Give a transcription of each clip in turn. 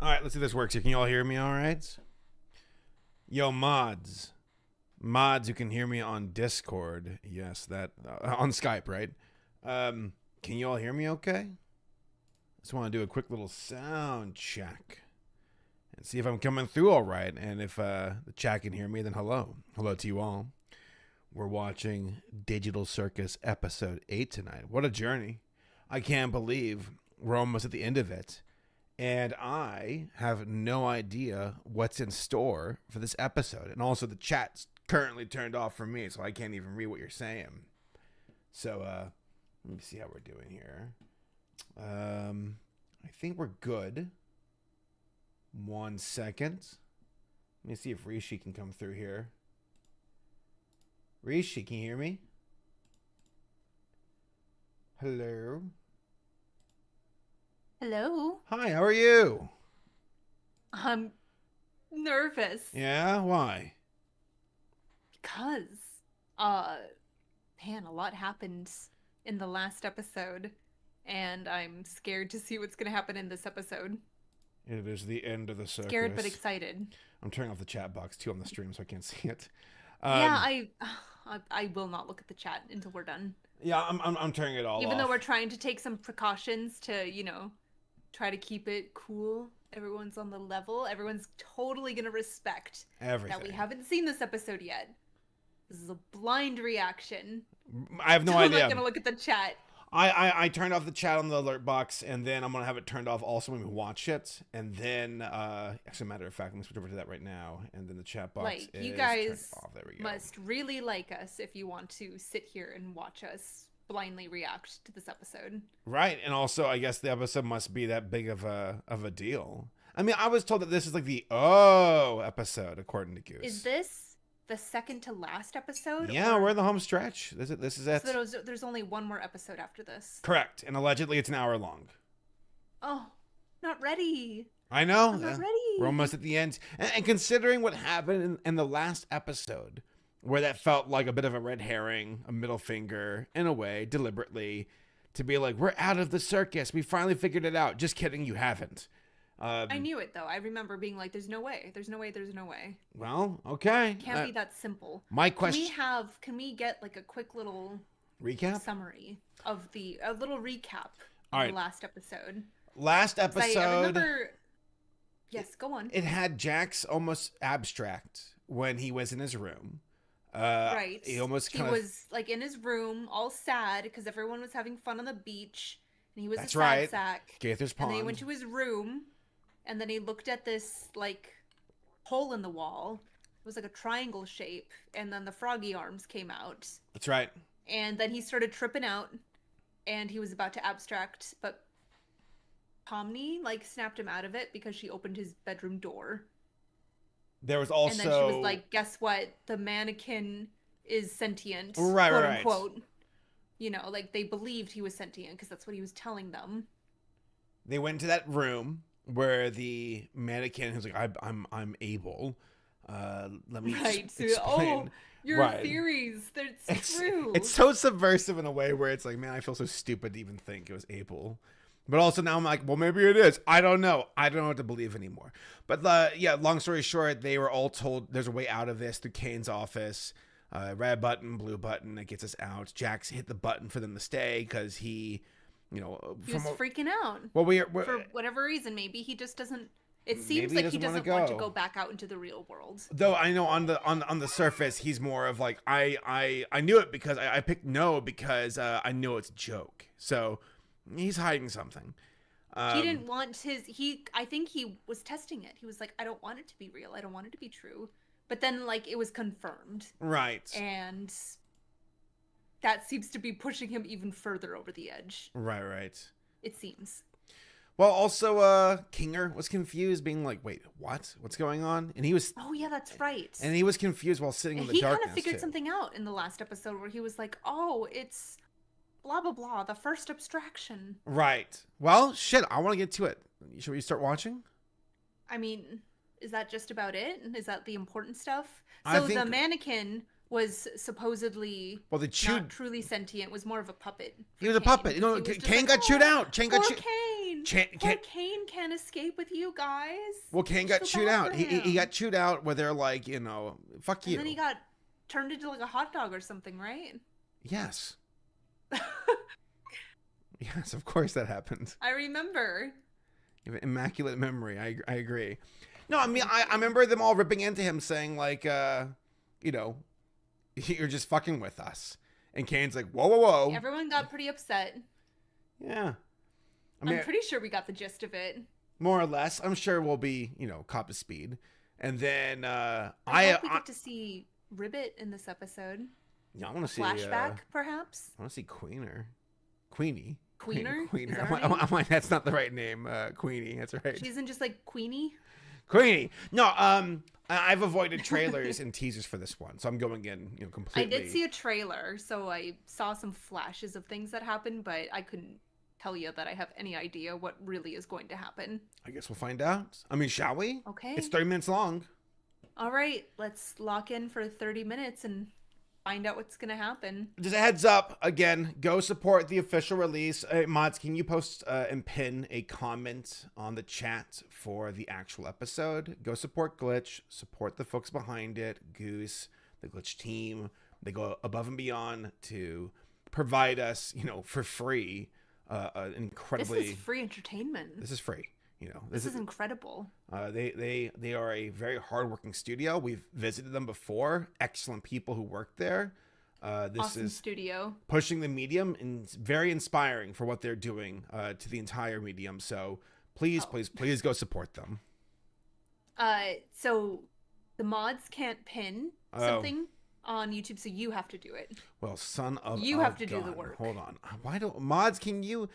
All right, let's see if this works here. Can you all hear me all right? Yo, mods. Mods who can hear me on Discord. Yes, that on Skype, right? Can you all hear me okay? Just want to do a quick little sound check and see if I'm coming through all right. And if the chat can hear me, then hello. Hello to you all. We're watching Digital Circus episode 8 tonight. What a journey. I can't believe we're almost at the end of it. And I have no idea what's in store for this episode. And also the chat's currently turned off for me, so I can't even read what you're saying. So let me see how we're doing here. I think we're good. 1 second. Let me see if Rishi can come through here. Rishi, can you hear me? Hello? Hello? Hi, how are you? I'm nervous. Yeah, why? Because, man, a lot happened in the last episode, and I'm scared to see what's going to happen in this episode. It is the end of the circus. Scared but excited. I'm turning off the chat box too on the stream so I can't see it. Yeah, I will not look at the chat until we're done. Yeah, I'm turning it all off. Even though we're trying to take some precautions to, try to keep it cool. Everyone's on the level. Everyone's totally going to respect everything. That we haven't seen this episode yet. This is a blind reaction. I have no idea. I'm not going to look at the chat. I turned off the chat on the alert box, and then I'm going to have it turned off also when we watch it. And then, actually, matter of fact, let me switch over to that right now. And then the chat box is you guys turned off. There we go. Must really like us if you want to sit here and watch us blindly react to this episode. Right, and also, I guess the episode must be that big of a deal. I mean, I was told that this is like the episode, according to Goose. Is this the second to last episode? Yeah, we're in the home stretch. This is it. So there's only one more episode after this. Correct, and allegedly it's an hour long. Oh, not ready. I know. I'm not ready. We're almost at the end. And considering what happened in the last episode, where that felt like a bit of a red herring, a middle finger, in a way, deliberately, to be like, we're out of the circus. We finally figured it out. Just kidding, you haven't. I knew it, though. I remember being like, there's no way. There's no way. There's no way. Well, okay. Can't be that simple. My question... Can we get like a quick little... recap? Summary of a little recap All of right. the last episode. Last episode... I remember... Yes, go on. It had Jax almost abstract when he was in his room. Right. He almost kind of... He was like in his room, all sad, because everyone was having fun on the beach. And he was That's a sad right. sack. Gaither's Pond. And then he went to his room, and then he looked at this, like, hole in the wall. It was like a triangle shape, and then the froggy arms came out. That's right. And then he started tripping out, and he was about to abstract, but Pomni, like, snapped him out of it because she opened his bedroom door. There was also... And then she was like, guess what? The mannequin is sentient. Right, quote right. unquote. Like, they believed he was sentient because that's what he was telling them. They went to that room where the mannequin was like, I'm able. Let me explain. Oh, your theories, that's true. It's so subversive in a way where it's like, man, I feel so stupid to even think it was able. But also now I'm like, well, maybe it is. I don't know. I don't know what to believe anymore. But yeah, long story short, they were all told there's a way out of this through Kane's office. Red button, blue button, that gets us out. Jax hit the button for them to stay because he was freaking out. Well, we're for whatever reason, maybe he just doesn't. It seems like he doesn't want to go back out into the real world. Though I know on the surface he's more of like I knew it because I picked no because I know it's a joke. So he's hiding something. He didn't want I think he was testing it. He was like, I don't want it to be real. I don't want it to be true. But then, like, it was confirmed. Right. And that seems to be pushing him even further over the edge. Right. It seems. Well, also, Kinger was confused, being like, wait, what? What's going on? And he was... Oh, yeah, that's right. And he was confused while sitting in the darkness, He kind of figured something out in the last episode where he was like, oh, it's blah, blah, blah, the first abstraction. Right. Well, shit, I want to get to it. Should we start watching? I mean... Is that just about it? Is that the important stuff? So the mannequin was supposedly Well, they chewed. not truly sentient, was more of a puppet. He was a puppet. You know, He was just Kane like, got chewed "Oh, out. Kane got poor chewed. Kane. Poor Kane can't escape with you guys. Well, Kane got So chewed bad out. for He him." got chewed out where they're like, you know, fuck you. And then he got turned into like a hot dog or something, right? Yes. Yes, of course that happened. I remember. You have an immaculate memory. I agree. No, I mean, I remember them all ripping into him saying like, you know, you're just fucking with us. And Kane's like, whoa, whoa, whoa. Everyone got pretty upset. Yeah. I mean, I'm pretty sure we got the gist of it. more or less. I'm sure we'll be, you know, cop to speed. And then I hope we get to see Ribbit in this episode. Yeah, I want to see Flashback, perhaps. I want to see Queener. Queener? Queener. Is that her name? I'm like, that's not the right name. Queenie. That's right. She isn't just like Queenie. Queenie. No, I've avoided trailers and teasers for this one, so I'm going in, you know, completely. I did see a trailer, so I saw some flashes of things that happened, but I couldn't tell you that I have any idea what really is going to happen. I guess we'll find out. I mean, shall we? Okay. It's 30 minutes long. All right, let's lock in for 30 minutes and find out what's going to happen. Just a heads up, again, go support the official release. Mods, can you post and pin a comment on the chat for the actual episode? Go support Glitch, support the folks behind it, Goose, the Glitch team. They go above and beyond to provide us, you know, for free, incredibly... This is free entertainment. This is free. You know, this is incredible. They are a very hardworking studio. We've visited them before. Excellent people who work there. This awesome is studio. Pushing the medium and very inspiring for what they're doing to the entire medium. So please go support them. So the mods can't pin something on YouTube, so you have to do it. Well, son of you a have to gun. do the work. Hold on. Why don't mods? Can you?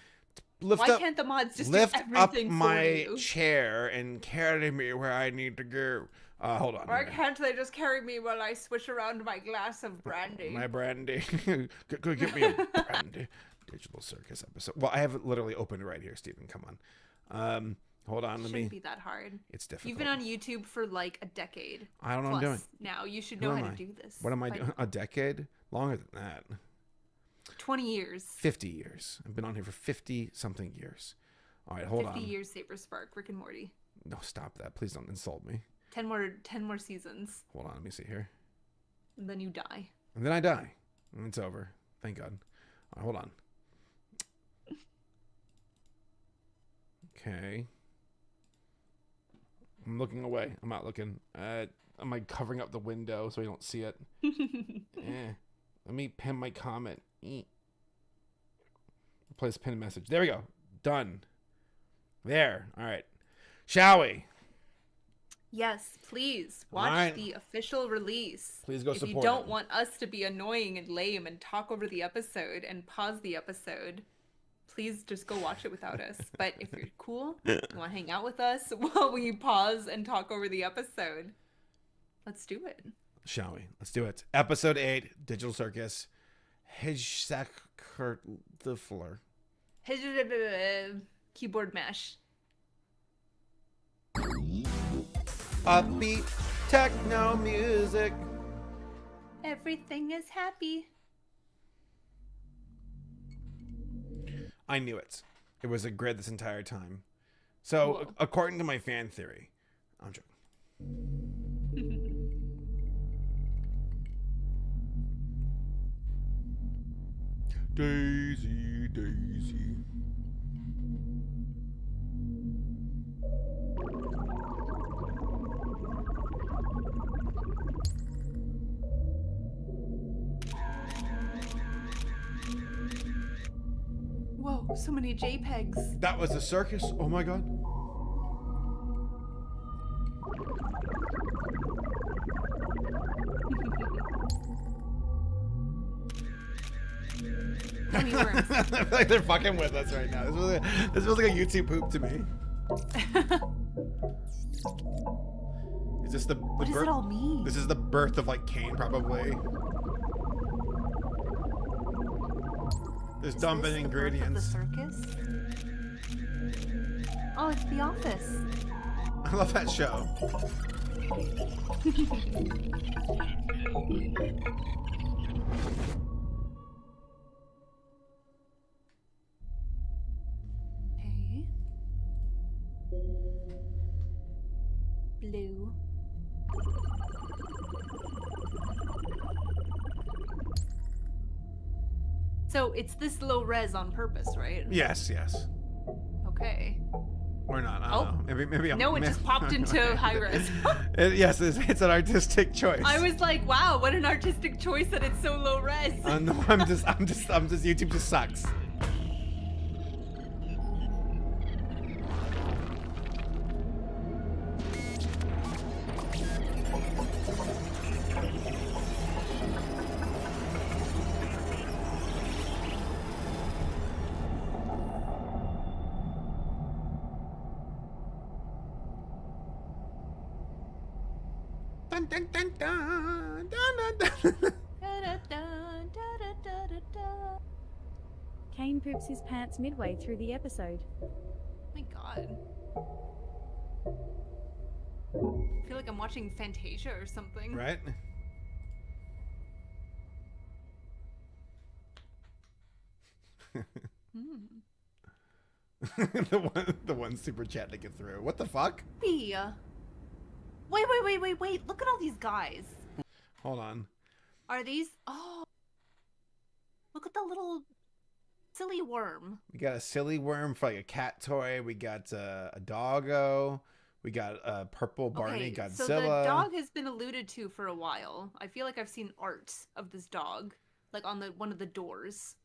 Why can't the mods just lift do up everything my for you? chair and carry me where I need to go? Hold on. Why can't they just carry me while I swish around my glass of brandy? My brandy. Go get me a brandy. Digital Circus episode. Well, I have it literally opened right here, Stephen. Come on. Hold on. It shouldn't be that hard. It's difficult. You've been on YouTube for like a decade. I don't know what I'm doing. Now you should know how to do this. What am I doing? A decade? Longer than that. 20 years. 50 years. I've been on here for 50-something years. All right, hold on. 50 years, Saber Spark, Rick and Morty. No, stop that. Please don't insult me. 10 more seasons. Hold on, let me see here. And then you die. And then I die. And it's over. Thank God. All right, hold on. Okay. I'm looking away. I'm not looking. Am I covering up the window so I don't see it? Let me pin my comment. Replace pin message. There we go. Done. There. All right. Shall we? Yes, please watch the official release. Please go support. If you don't want us to be annoying and lame and talk over the episode and pause the episode, please just go watch it without us. But if you're cool, you want to hang out with us while we pause and talk over the episode, let's do it. Shall we? Let's do it. Episode 8, Digital Circus. Hijsaker the floor. Keyboard mash. Upbeat techno music. Everything is happy. I knew it. It was a grid this entire time. So, Whoa. According to my fan theory, I'm joking. Daisy, Daisy. Whoa, so many JPEGs. That was a circus? Oh my God. Gummy worms. I feel like they're fucking with us right now. This was like a YouTube poop to me. Is this the What does it all mean? This is the birth of like Kane, probably. There's dumping this ingredients. The birth of the circus? Oh, it's The Office. I love that show. Okay. Blue. So it's this low res on purpose, right? Yes, yes. Okay. Or not. I don't know. Maybe I'm. No, it just popped into high res. Yes, it's an artistic choice. I was like, wow, what an artistic choice that it's so low res. No, I'm just. YouTube just sucks. Dun, dun, dun, dun, dun, dun, dun. Kane poops his pants midway through the episode. Oh my god. I feel like I'm watching Fantasia or something. Right? the one super chat to get through. What the fuck? Yeah. Wait. Look at all these guys. Hold on. Are these... Oh. Look at the little silly worm. We got a silly worm for like a cat toy. We got a doggo. We got a purple Barney Godzilla. So the dog has been alluded to for a while. I feel like I've seen art of this dog, like on one of the doors.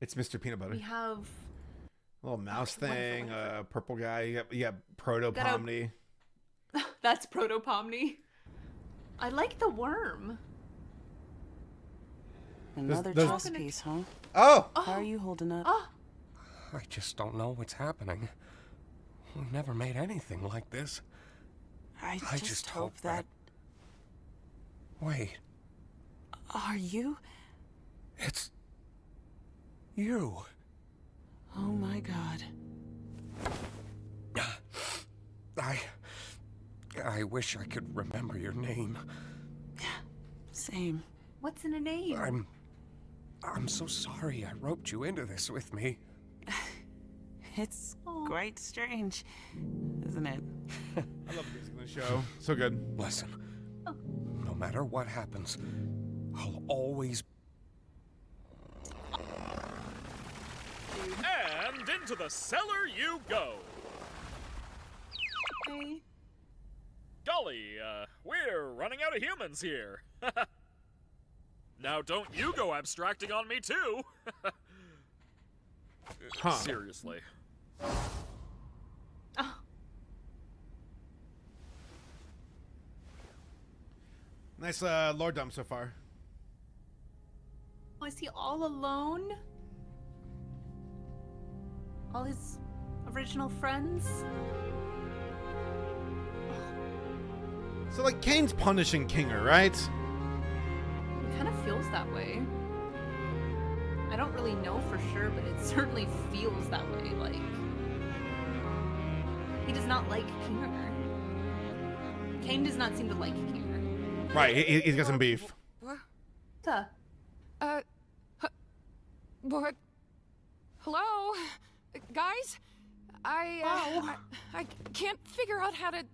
It's Mr. Peanut Butter. We have a little mouse thing, purple guy. You got Proto Pomni. That's Proto Pomni. I like the worm. Another chess piece, huh? Oh! How are you holding up? Oh. I just don't know what's happening. We've never made anything like this. I just hope that... Wait. Are you? It's... you. Oh my god. I wish I could remember your name. Same. What's in a name? I'm so sorry I roped you into this with me. It's quite strange, isn't it? I love the music in the show. So good. Listen, no matter what happens, I'll always... And into the cellar you go. Okay. Golly, we're running out of humans here. Now don't you go abstracting on me too. Huh. Seriously. Oh. Nice lore dump so far. Oh, is he all alone? All his original friends? So like Kane's punishing Kinger, right? It kind of feels that way. I don't really know for sure, but it certainly feels that way. Like, he does not like Kinger. Kane does not seem to like Kinger. Right, he's got some beef. What? What? Hello? Guys? I can't figure out how to...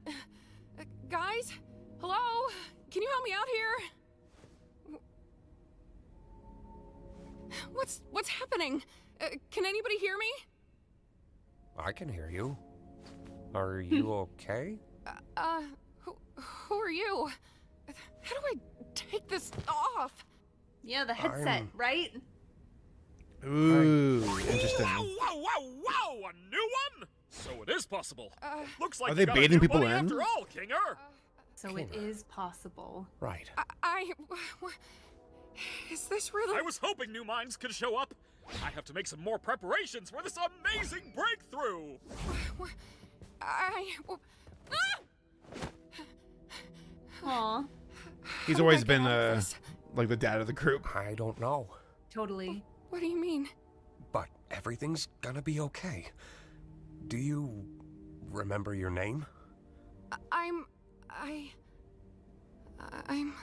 guys? Hello? Can you help me out here? What's happening? Can anybody hear me? I can hear you. Are you okay? Who are you? How do I take this off? Yeah, the headset, right? Ooh, interesting. Wow! A new one? So it is possible. Looks like Are you they got a baiting new people buddy in? after all, Kinger. So it is possible. Right. Is this really... I was hoping new minds could show up. I have to make some more preparations for this amazing breakthrough. Aw, He's always been like the dad of the group. I don't know. totally. What do you mean? But everything's gonna be okay. Do you remember your name? I'm...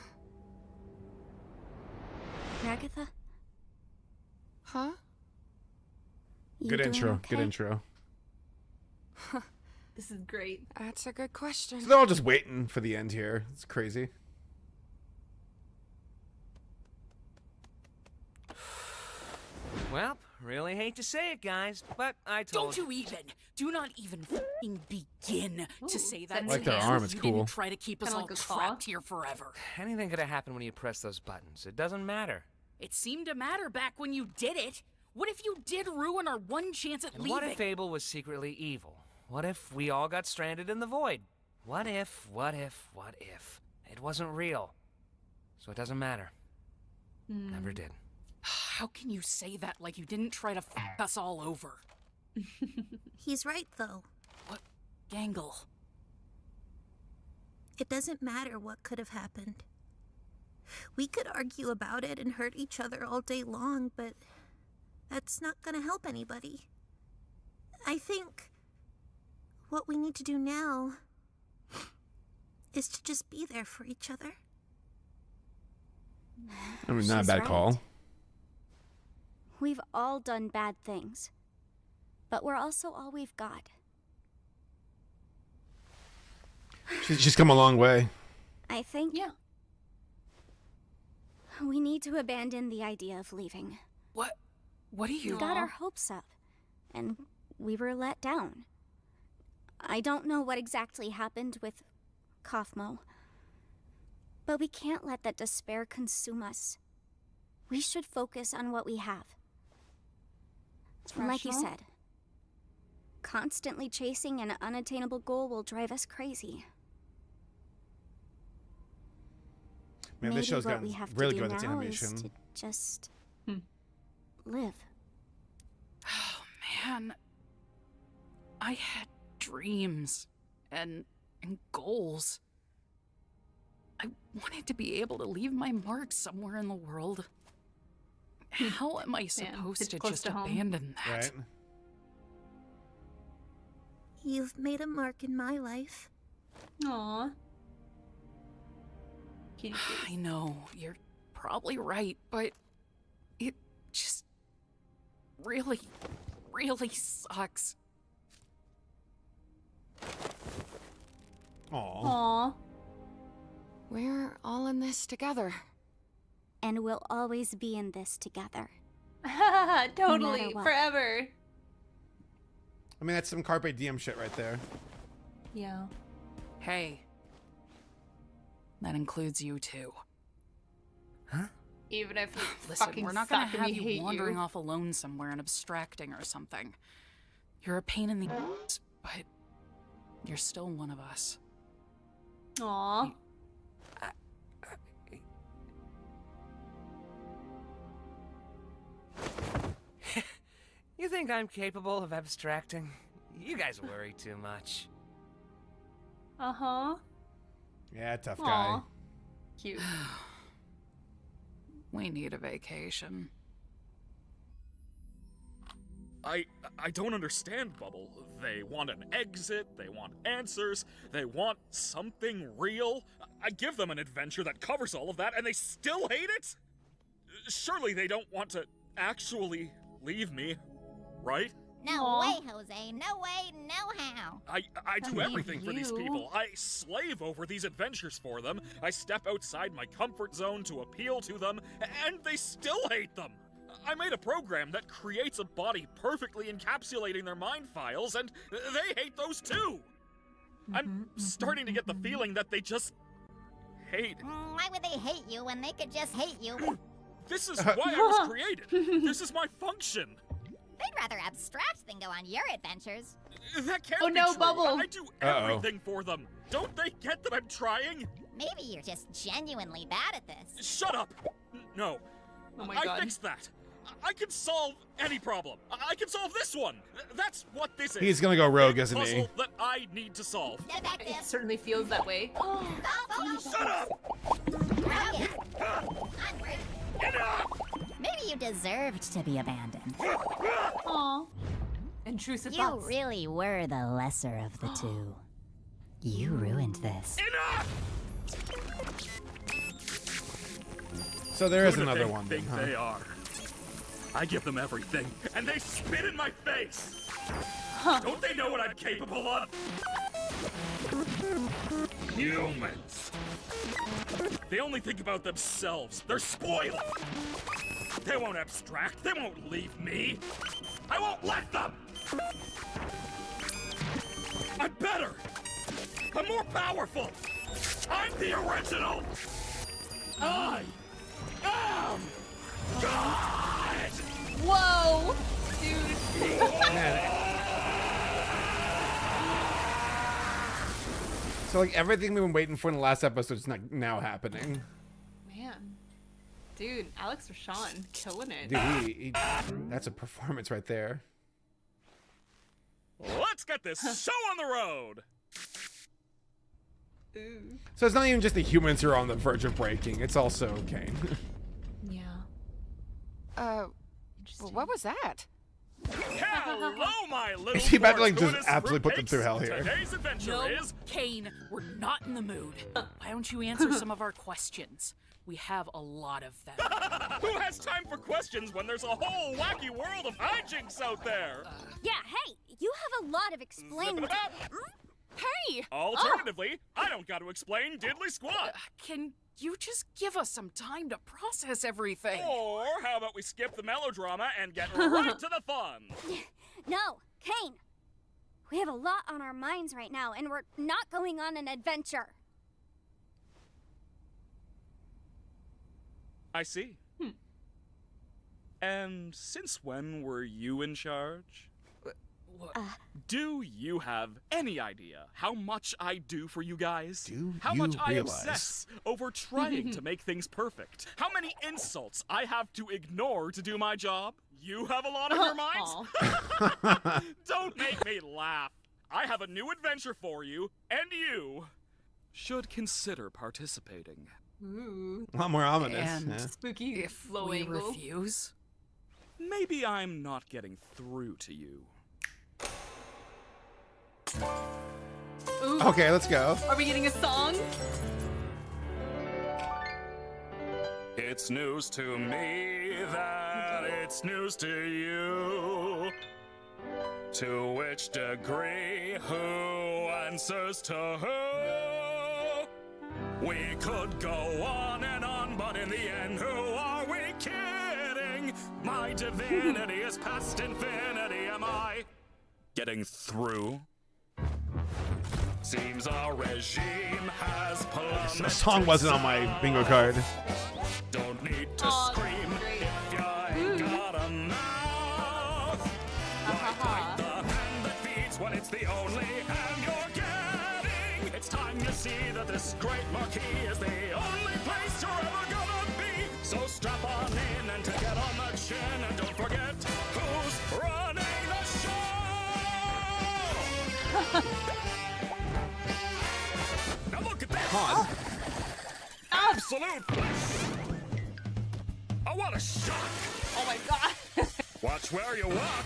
Agatha? Huh? You Good doing intro. okay? Good intro. This is great. That's a good question. So they're all just waiting for the end here. It's crazy. Well, really hate to say it, guys, but I told Don't you even, do not even f***ing begin Ooh, to say that. like to their us. arm, it's You cool. didn't try to keep us Kinda all like a claw. trapped here forever. anything could have happened when you press those buttons. It doesn't matter. It seemed to matter back when you did it. What if you did ruin our one chance at And leaving? what if Abel was secretly evil? What if we all got stranded in the void? What if it wasn't real? So it doesn't matter. Never did. How can you say that like you didn't try to f us all over? He's right, though. What Gangle? It doesn't matter what could have happened. We could argue about it and hurt each other all day long, but that's not gonna help anybody. I think what we need to do now is to just be there for each other. I mean, not a She's bad right. call. We've all done bad things, but we're also all we've got. She's come a long way. I think Yeah. we need to abandon the idea of leaving. What are We you? got Aw. our hopes up, and we were let down. I don't know what exactly happened with Kaufmo, but we can't let that despair consume us. We should focus on what we have. It's Like you rational. said, constantly chasing an unattainable goal will drive us crazy. Man, Maybe this show's what gotten we have really to good do at its now animation. is to just Hmm. live. Oh man, I had dreams and goals. I wanted to be able to leave my mark somewhere in the world. How am I supposed it's to close just to home. abandon that? Right? You've made a mark in my life. Aw. Kitty I face. know, you're probably right, but it just really sucks. Aw. Aw. We're all in this together. And we'll always be in this together. Totally. what. Forever. I mean, that's some Carpe Diem shit right there. Yeah. Hey, that includes you too. Even if you Listen, fucking we're not gonna suck and have we you hate wandering you. off alone somewhere and abstracting or something. You're a pain in the ass, but you're still one of us. Aw. You think I'm capable of abstracting? You guys worry too much. Uh-huh. Yeah, tough guy. Aw. Cute. We need a vacation. I don't understand, Bubble. They want an exit, they want answers, they want something real. I give them an adventure that covers all of that, and they still hate it? Surely they don't want to actually leave me, right? No Aw. way, Jose. No way, no how. I do Leave everything for these you? people. I slave over these adventures for them. I step outside my comfort zone to appeal to them, and they still hate them. I made a program that creates a body perfectly encapsulating their mind files, and they hate those too. I'm starting to get the feeling that they just hate. Why would they hate you when they could just hate you? This is why I was created. This is my function. They'd rather abstract than go on your adventures. That can't Oh, be no, true. Bubble. I do Uh-oh. everything for them. Don't they get that I'm trying? Maybe you're just genuinely bad at this. Shut up. No. Oh my I god. fixed that. I can solve any problem. I can solve this one. That's what this is. He's gonna go rogue, Big isn't he? puzzle that I need to solve. Defective. It certainly feels that way. Shut up! Broken. Onward. Maybe you deserved to be abandoned. Aw. Intrusive You thoughts. really were the lesser of the two. You ruined this. Enough! So there is Who do another they one then, think huh? they are? I give them everything, and they spit in my face! Don't they know what I'm capable of? Humans! They only think about themselves. They're spoiled! They won't abstract. They won't leave me. I won't let them! I'm better! I'm more powerful! I'm the original! I am God! Whoa, dude. So like everything we've been waiting for in the last episode is not now happening. Man, dude, Alex Rashawn killing it. Dude, that's a performance right there. Let's get this show on the road! Ooh. So it's not even just the humans who are on the verge of breaking, it's also Kane. Yeah. Well, what was that? Hello, my little Is he about to, like, fortune just absolutely put them fruitcakes. through hell here? Today's adventure No, is... Kane, we're not in the mood. Why don't you answer some of our questions? We have a lot of them. Who has time for questions when there's a whole wacky world of hijinks out there? Yeah, hey, you have a lot of explaining. Zip it up. Hey! Alternatively, I don't got to explain diddly squat. Can you just give us some time to process everything? Or how about we skip the melodrama and get right to the fun? No, Kane. We have a lot on our minds right now, and we're not going on an adventure. I see. And since when were you in charge? What? Do you have any idea how much I do for you guys? Do how you much I realize? obsess over trying to make things perfect? How many insults I have to ignore to do my job? You have a lot on your minds? Don't make me laugh. I have a new adventure for you, and you should consider participating. Ooh. A lot more ominous. And Yeah. Spooky if low we angle. refuse? Maybe I'm not getting through to you. Ooh. Okay, let's go. Are we getting a song? It's news to me that it's news to you. To which degree, who answers to who? We could go on and on, but in the end, who are we kidding? My divinity is past infinity. Am I getting through? Seems our regime has plummeted. A song wasn't on my bingo card. Don't need to Aw, scream great. if you ain't got a mouth. Why bite the hand that feeds when it's the only hand you're getting? It's time you see that this great marquee is the only place you're ever gonna be. So strap on in and to get on the chin, and don't forget who's running the show. Now look at this. Pause. Absolute bliss. Oh, what a shock. Oh my god. Watch where you walk.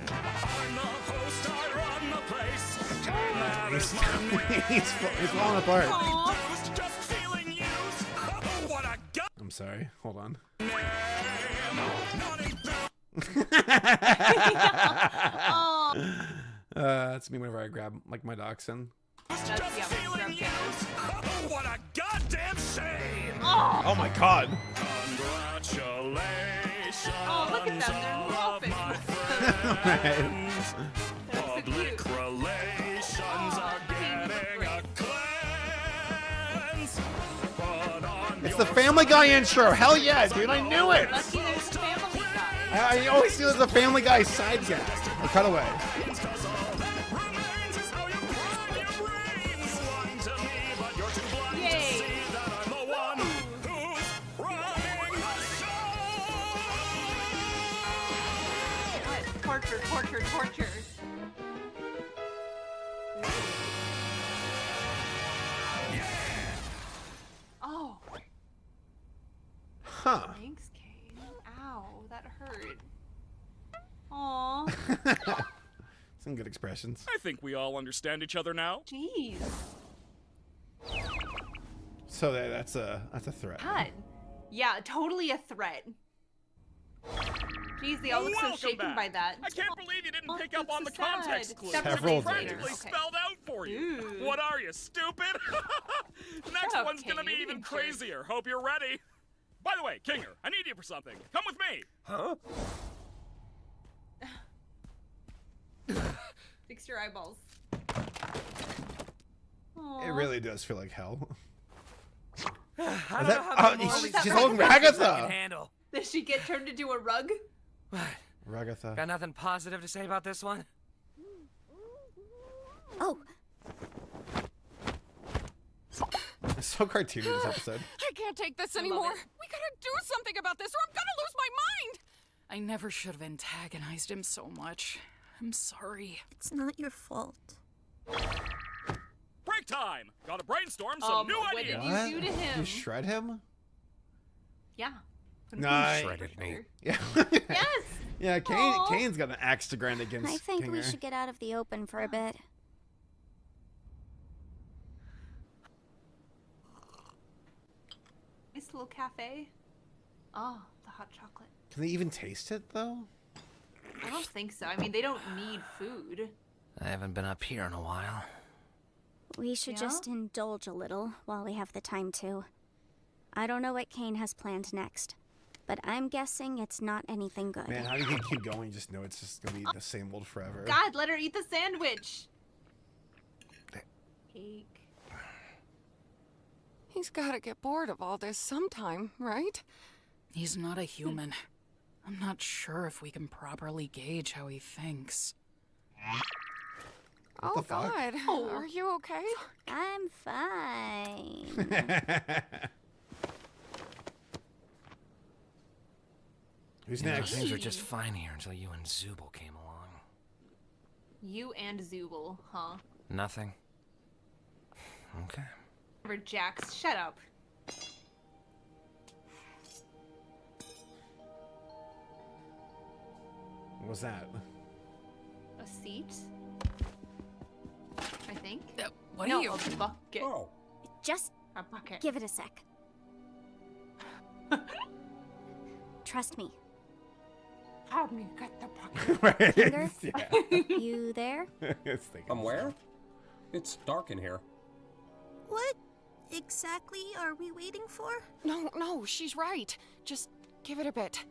I'm the host, I run the place. Kane, that is my name. He's falling apart. Aw. Bruised, just feeling used. Oh, what a gut I'm sorry. Hold on. name. Nodding through. Aw. That's me whenever I grab like my dachshund. Just yeah, feeling grab used. candles. Oh, what a goddamn shame. Oh my god. Congratulations. Oh, look at them. They're laughing. my Right. friends. That's so Public cute. relations are getting a cleanse. Put on It's your the Family Guy intro. Hell yeah, dude. I knew it. Lucky there's a family guy. I always see it as a Family Guy side cast or cutaway. brains, 'cause all that remains is how you prime your brains. Lying to me, but you're too blind to Yay. see that I'm the one who's running the show. What? Torture, torture, torture. Oh, Huh. thanks, Kane. Ow, that hurt. Aw. Some good expressions. I think we all understand each other now. Jeez. So that's a threat. God. Yeah, totally a threat. Jeez, they all look so Welcome shaken back. by that. I can't believe you didn't Oh, pick up that's on so the context sad. clues. Several It's practically days. spelled out for you. Dude. What are you, stupid? Next up, one's gonna be Kane. even Jerk. crazier. Hope you're ready. By the way, Kinger, I need you for something. Come with me. Huh? Fix your eyeballs. It really does feel like hell. I don't Is know that- how many oh, more of she's these holding adventures I can Ragatha. handle. Does she get turned into a rug? What? Ragatha. Got nothing positive to say about this one? Oh, It's so cartoony, this episode. I can't take this I love anymore. it. We gotta do something about this or I'm gonna lose my mind. I never should have antagonized him so much. I'm sorry. It's not your fault. Break time. Gotta brainstorm some new what ideas. did you do to him? You shred him? Yeah. Nah. Shredded me. Yeah. Yes. Yeah, Aw. Kane's got an axe to grind against I think we Kinger. should get out of the open for a bit. Nice little cafe. Oh, the hot chocolate. Can they even taste it, though? I don't think so. I mean, they don't need food. I haven't been up here in a while. We should Yeah? just indulge a little while we have the time to. I don't know what Kane has planned next, but I'm guessing it's not anything good. Man, how do you keep going? You just know it's just gonna be the same old forever. God, let her eat the sandwich. Cake. He's gotta get bored of all this sometime, right? He's not a human. I'm not sure if we can properly gauge how he thinks. Oh the fuck? God, Oh. are you okay? I'm fine. Who's You know, next? things were just fine here until you and Zubul came along. You and Zubul, huh? Nothing. Okay. Or Jax, shut up. What was that? A seat? I think. What no, are you? a bucket. Oh, Just A bucket. give it a sec. Trust me. Help me get the bucket. Right. Kinger? Yeah. You there? It's thinking I'm where? It's dark in here. What exactly are we waiting for? No, she's right. Just give it a bit.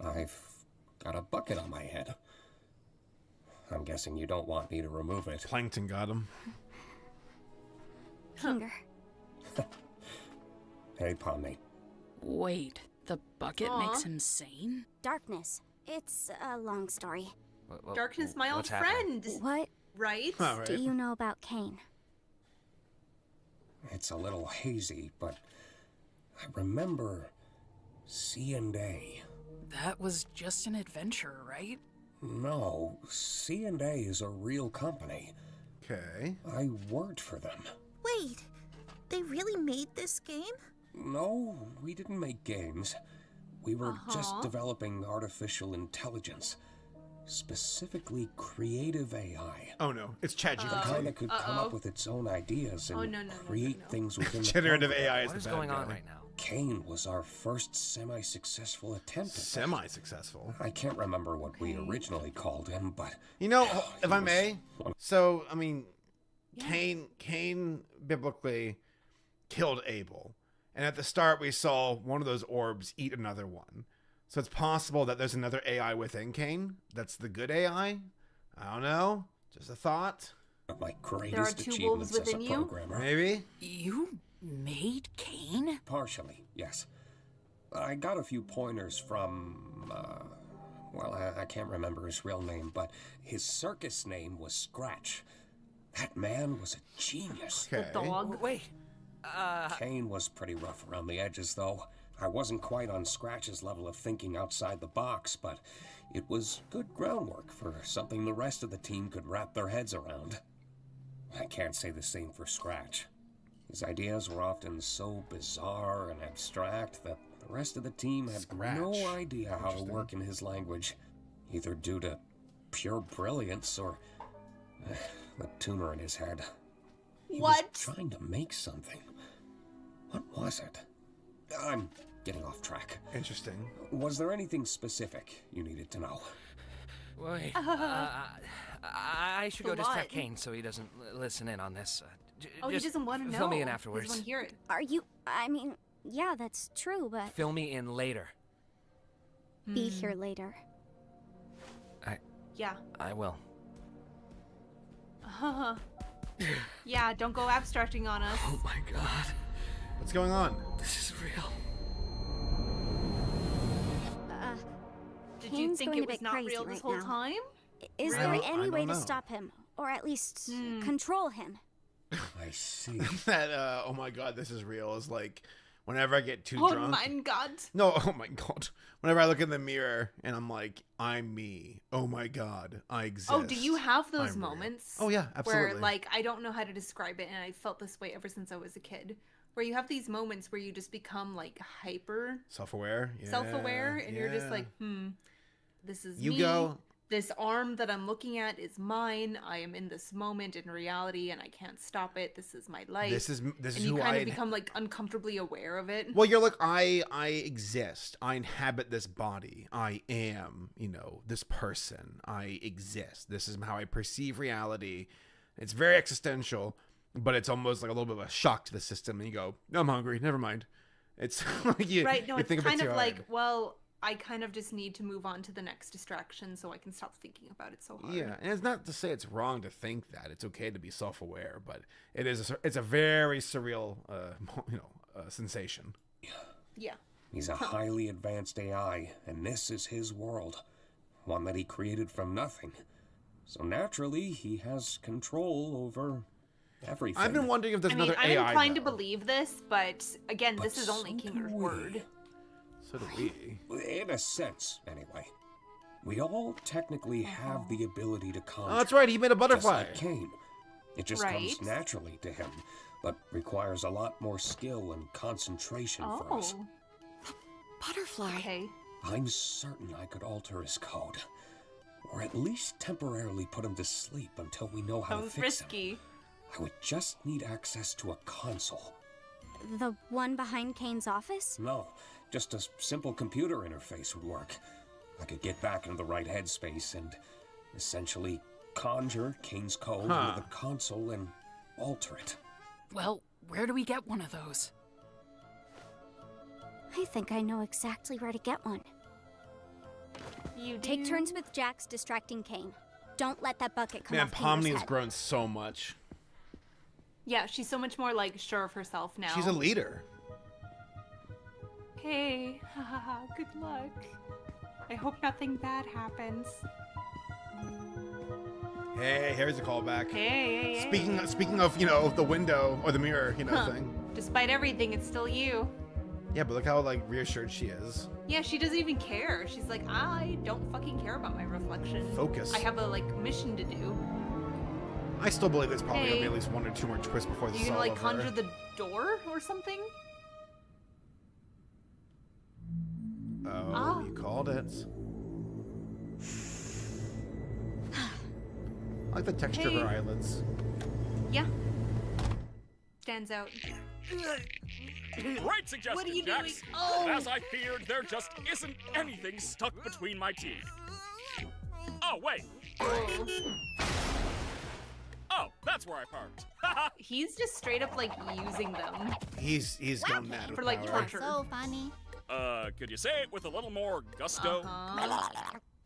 I've got a bucket on my head. I'm guessing you don't want me to remove it. Plankton got him. Kinger. Hey, Pomni. Wait, the bucket Aw. makes him sane? Darkness. It's a long story. Darkness, my old what's happening? friend. What Right? All right. do you know about Kane? It's a little hazy, but I remember C&A. That was just an adventure, right? No, C&A is a real company. Okay. I worked for them. Wait, they really made this game? No, we didn't make games. We were just Uh-huh. developing artificial intelligence. Specifically creative AI. Oh no, it's The ChatGPT. kind that could come up Uh-oh. with its own ideas and Oh, no, no, no, create no. things within the Generative program. AI is What the is bad going on guy. right now? Kane was our first semi-successful attempt at that. Semi-successful. I can't remember what we originally called him, but You know, if he I was may. one- So, I mean, Kane biblically killed Abel. And at the start, we saw one of those orbs eat another one. So it's possible that there's another AI within Kane. That's the good AI. I don't know. Just a thought. of my greatest two achievements wolves as a within you? programmer. Maybe. You made Kane? Partially, yes. I got a few pointers from, well, I can't remember his real name, but his circus name was Scratch. That man was a genius. Okay. Dog. Wait. Kane was pretty rough around the edges, though. I wasn't quite on Scratch's level of thinking outside the box, but it was good groundwork for something the rest of the team could wrap their heads around. I can't say the same for Scratch. His ideas were often so bizarre and abstract that the rest of the team had no idea how to work in his language, either due to pure brilliance or the tumor in his head. He was trying to make something. What was it? I'm getting off track. Interesting. Was there anything specific you needed to know? Wait, I should go distract Kane so he doesn't listen in on this. He doesn't want to know. Fill me in afterwards. He doesn't want to hear it. Are you... I mean, yeah, that's true, but... Fill me in later. Be here later. Yeah. I will. Yeah, don't go abstracting on us. Oh my god. What's going on? This is real. Did you think it was not real this whole time? Is there any way to stop him? Or at least control him? I see. That, oh my god, this is real, is like, whenever I get too drunk. Oh my god. No, oh my god. Whenever I look in the mirror and I'm like, I'm me. Oh my god, I exist. Oh, do you have those moments? Oh yeah, absolutely. Where, like, I don't know how to describe it, and I felt this way ever since I was a kid. Where you have these moments where you just become, like, hyper... Self-aware? Yeah, self-aware, and you're just like, this is you me. Go... This arm that I'm looking at is mine. I am in this moment in reality, and I can't stop it. This is my life. This is and who you kind of become, like, uncomfortably aware of it. Well, you're like, I exist. I inhabit this body. I am, this person. I exist. This is how I perceive reality. It's very existential, but it's almost like a little bit of a shock to the system. And you go, no, I'm hungry. Never mind. It's like you, right. No, you it's think kind of like, hard. well, I kind of just need to move on to the next distraction so I can stop thinking about it so hard. Yeah, and it's not to say it's wrong to think that. It's okay to be self-aware, but it's a very surreal, sensation. Yeah. He's a highly advanced AI, and this is his world, one that he created from nothing. So naturally, he has control over everything. I've been wondering if there's another I'm AI. I'm inclined to believe this, but again, this is only Kinger's word. So do we. In a sense, anyway. We all technically have the ability to conjure. Oh, that's right. He made a butterfly. Just like Kane. It just comes naturally to him, but requires a lot more skill and concentration for us. Butterfly. Okay. I'm certain I could alter his code, or at least temporarily put him to sleep until we know how to fix him. I would just need access to a console. The one behind Kane's office? No, just a simple computer interface would work. I could get back into the right headspace and essentially conjure Kane's code into the console and alter it. Well, where do we get one of those? I think I know exactly where to get one. You do? Take turns with Jax distracting Kane. Don't let that bucket come Man, off Kinger's Pomni has head. grown so much. Yeah, she's so much more, like, sure of herself now. She's a leader. Hey, good luck. I hope nothing bad happens. Hey, here's a callback. Hey. Speaking of, the window or the mirror, thing. Despite everything, it's still you. Yeah, but look how, like, reassured she is. Yeah, she doesn't even care. She's like, I don't fucking care about my reflection. Focus. I have a, like, mission to do. I still believe there's probably gonna be at least one or two more twists before this is You all gonna, like, over. conjure the door or something? Oh, you called it. I like the texture of her eyelids. Yeah. Stands out. Great suggestion, What are you Jax. doing? Oh. As I feared, there just isn't anything stuck between my teeth. Oh, wait. Oh, that's where I parked. He's just straight up, like, using them. He's gone mad with For, like, power. torture. So funny. Could you say it with a little more gusto?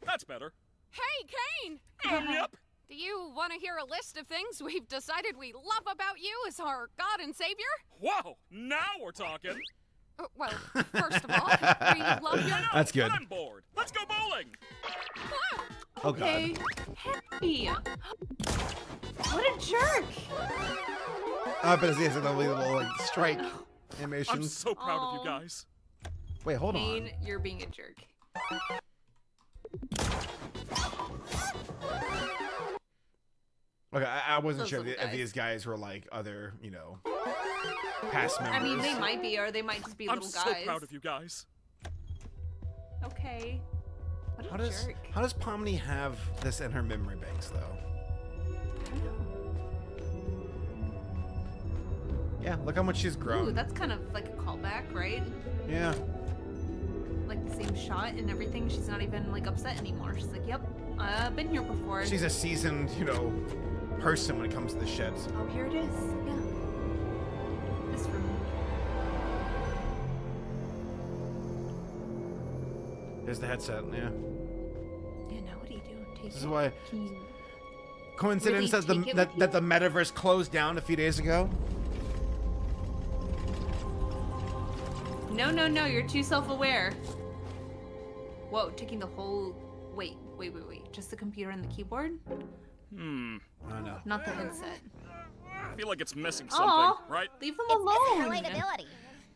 That's better. Hey, Kane! Yep. Do you want to hear a list of things we've decided we love about you as our God and Savior? Whoa, now we're talking. Well, first of all, we love you. That's good. I'm bored. Let's go bowling. Oh, Okay. God. Hey. What a jerk. Oh, but he has a lovely little, like, strike I'm animations. so proud of you guys. Wait, hold Kane, on. you're being a jerk. Okay, I wasn't Those sure little if guys. these guys were, like, other, past members. I mean, they might be, or they might just be I'm little so guys. proud of you guys. Okay. What a How does jerk. Pomni have this in her memory banks though? I don't know. Yeah, look how much she's grown. Ooh, that's kind of like a callback, right? Yeah. Like the same shot and everything. She's not even like upset anymore. She's like, "Yep, I've been here before." She's a seasoned, person when it comes to the sheds. Oh, here it is. Yeah. This room. There's the headset, yeah. Yeah, now what do you do? Take This is it? why Can you... coincidence Really take it with that the metaverse closed down a few days ago. No, you're too self-aware. Whoa, taking the whole... Wait. Just the computer and the keyboard? I know. Not the headset. I feel like it's missing something, Aw, right? leave them It's alone. relatability.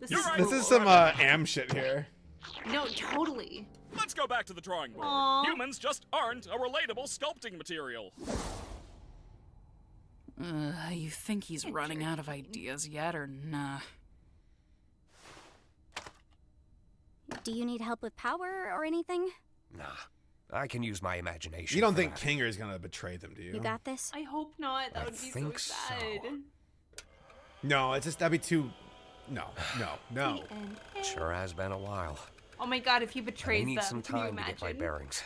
This You're is... right. This is some am shit here. No, totally. Let's go back to the drawing board. Aw. Humans just aren't a relatable sculpting material. You think he's running out of ideas yet, or nah? Do you need help with power or anything? Nah, I can use my imagination. You don't for think that. Kinger's gonna betray them, do you? You got this? I hope not. That I would be so think so. sad. No, it's just that'd be too. No. And- Sure has been a while. Oh my god, if he I betrays need them, some can you time to get my imagine? bearings.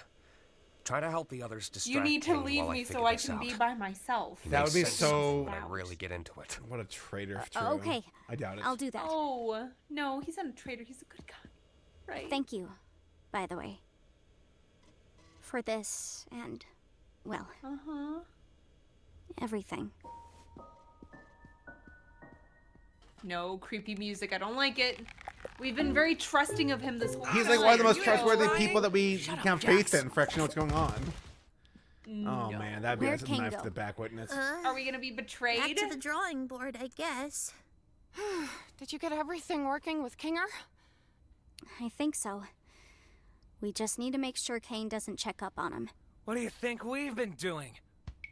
Try to help the others distract You need to Kane leave while me figure so I this can out. be by myself. He That makes would be sense so- when I really get into it. What a traitor. If true. Okay. I doubt it. I'll do that. Oh, no, he's not a traitor. He's a good guy. Right. Thank you, by the way. For this and, well, Uh-huh. everything. No, creepy music. I don't like it. We've been very trusting of him this whole time. He's like one of the most You trustworthy know, people that we Shut can have up, faith Jax. in for actually know what's going on. No. Oh man, that'd be Where'd a Kane knife go? to the back witness. Are we gonna be Back betrayed? to the drawing board, I guess. Did you get everything working with Kinger? I think so. We just need to make sure Kane doesn't check up on him. What do you think we've been doing?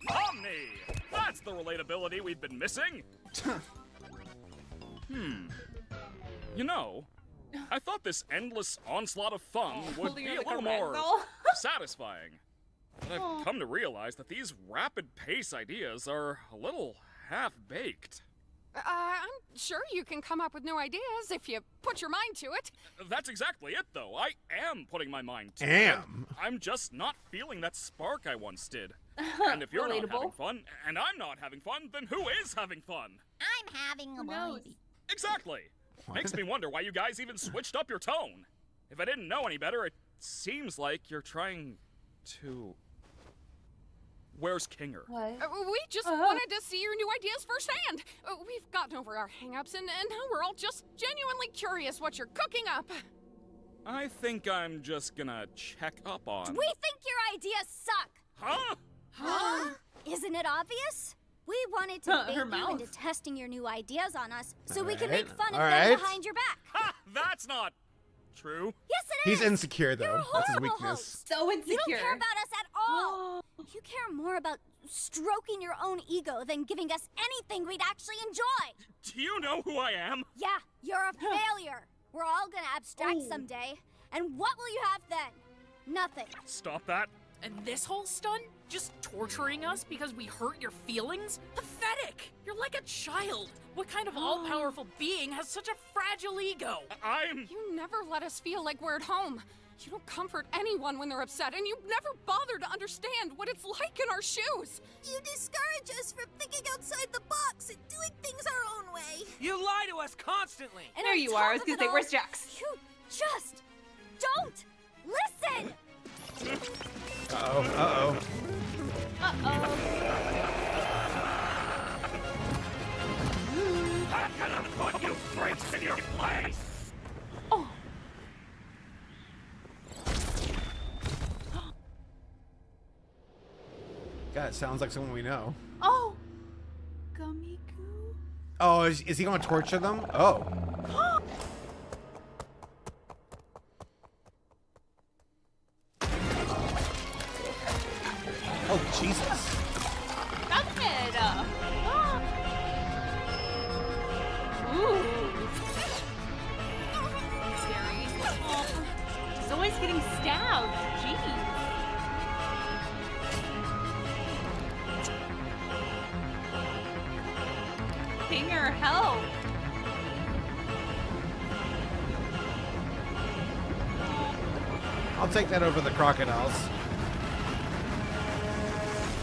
Omni! That's the relatability we've been missing. You know, I thought this endless onslaught of fun would Holding be her a like little rag more doll. satisfying. But I've come to realize that these rapid pace ideas are a little half-baked. I'm sure you can come up with new ideas if you put your mind to it. That's exactly it, though. I am putting my mind to it. Am? I'm just not feeling that spark I once did. And if you're not having Relatable. fun, and I'm not having fun, then who is having fun? I'm having a knows? baby. Exactly. Makes me wonder why you guys even switched up your tone. If I didn't know any better, it seems like you're trying to... Where's Kinger? What? We just wanted to see your new ideas firsthand. We've gotten over our hang-ups, and now we're all just genuinely curious what you're cooking up. I think I'm just gonna check up on... We think your ideas suck! Huh? Isn't it obvious? We wanted to Her bait you mouth. into testing your new ideas on us so we can Alright, make fun of them alright. behind your back. Ha! That's not true. Yes, it is! He's insecure though. You're a That's his horrible weakness. host. So insecure. You don't care about us at all. You care more about stroking your own ego than giving us anything we'd actually enjoy. Do you know who I am? Yeah, you're a failure. We're all gonna abstract someday. And what will you have then? Nothing. Stop that. And this whole stunt? Just torturing us because we hurt your feelings? Pathetic! You're like a child. What kind of all-powerful being has such a fragile ego? I'm... You never let us feel like we're at home. You don't comfort anyone when they're upset, and you never bother to understand what it's like in our shoes. You discourage us from thinking outside the box and doing things our own way. You lie to us constantly. And There on you top are. I was of gonna it say, all, where's Jax? You just don't listen. Uh-oh. I'm gonna put you freaks in your place. God, it sounds like someone we know. Oh, gummy goo. Oh, is he gonna torture them? Oh. Oh, Jesus. Stop it. Kinger, help! I'll take that over the crocodiles.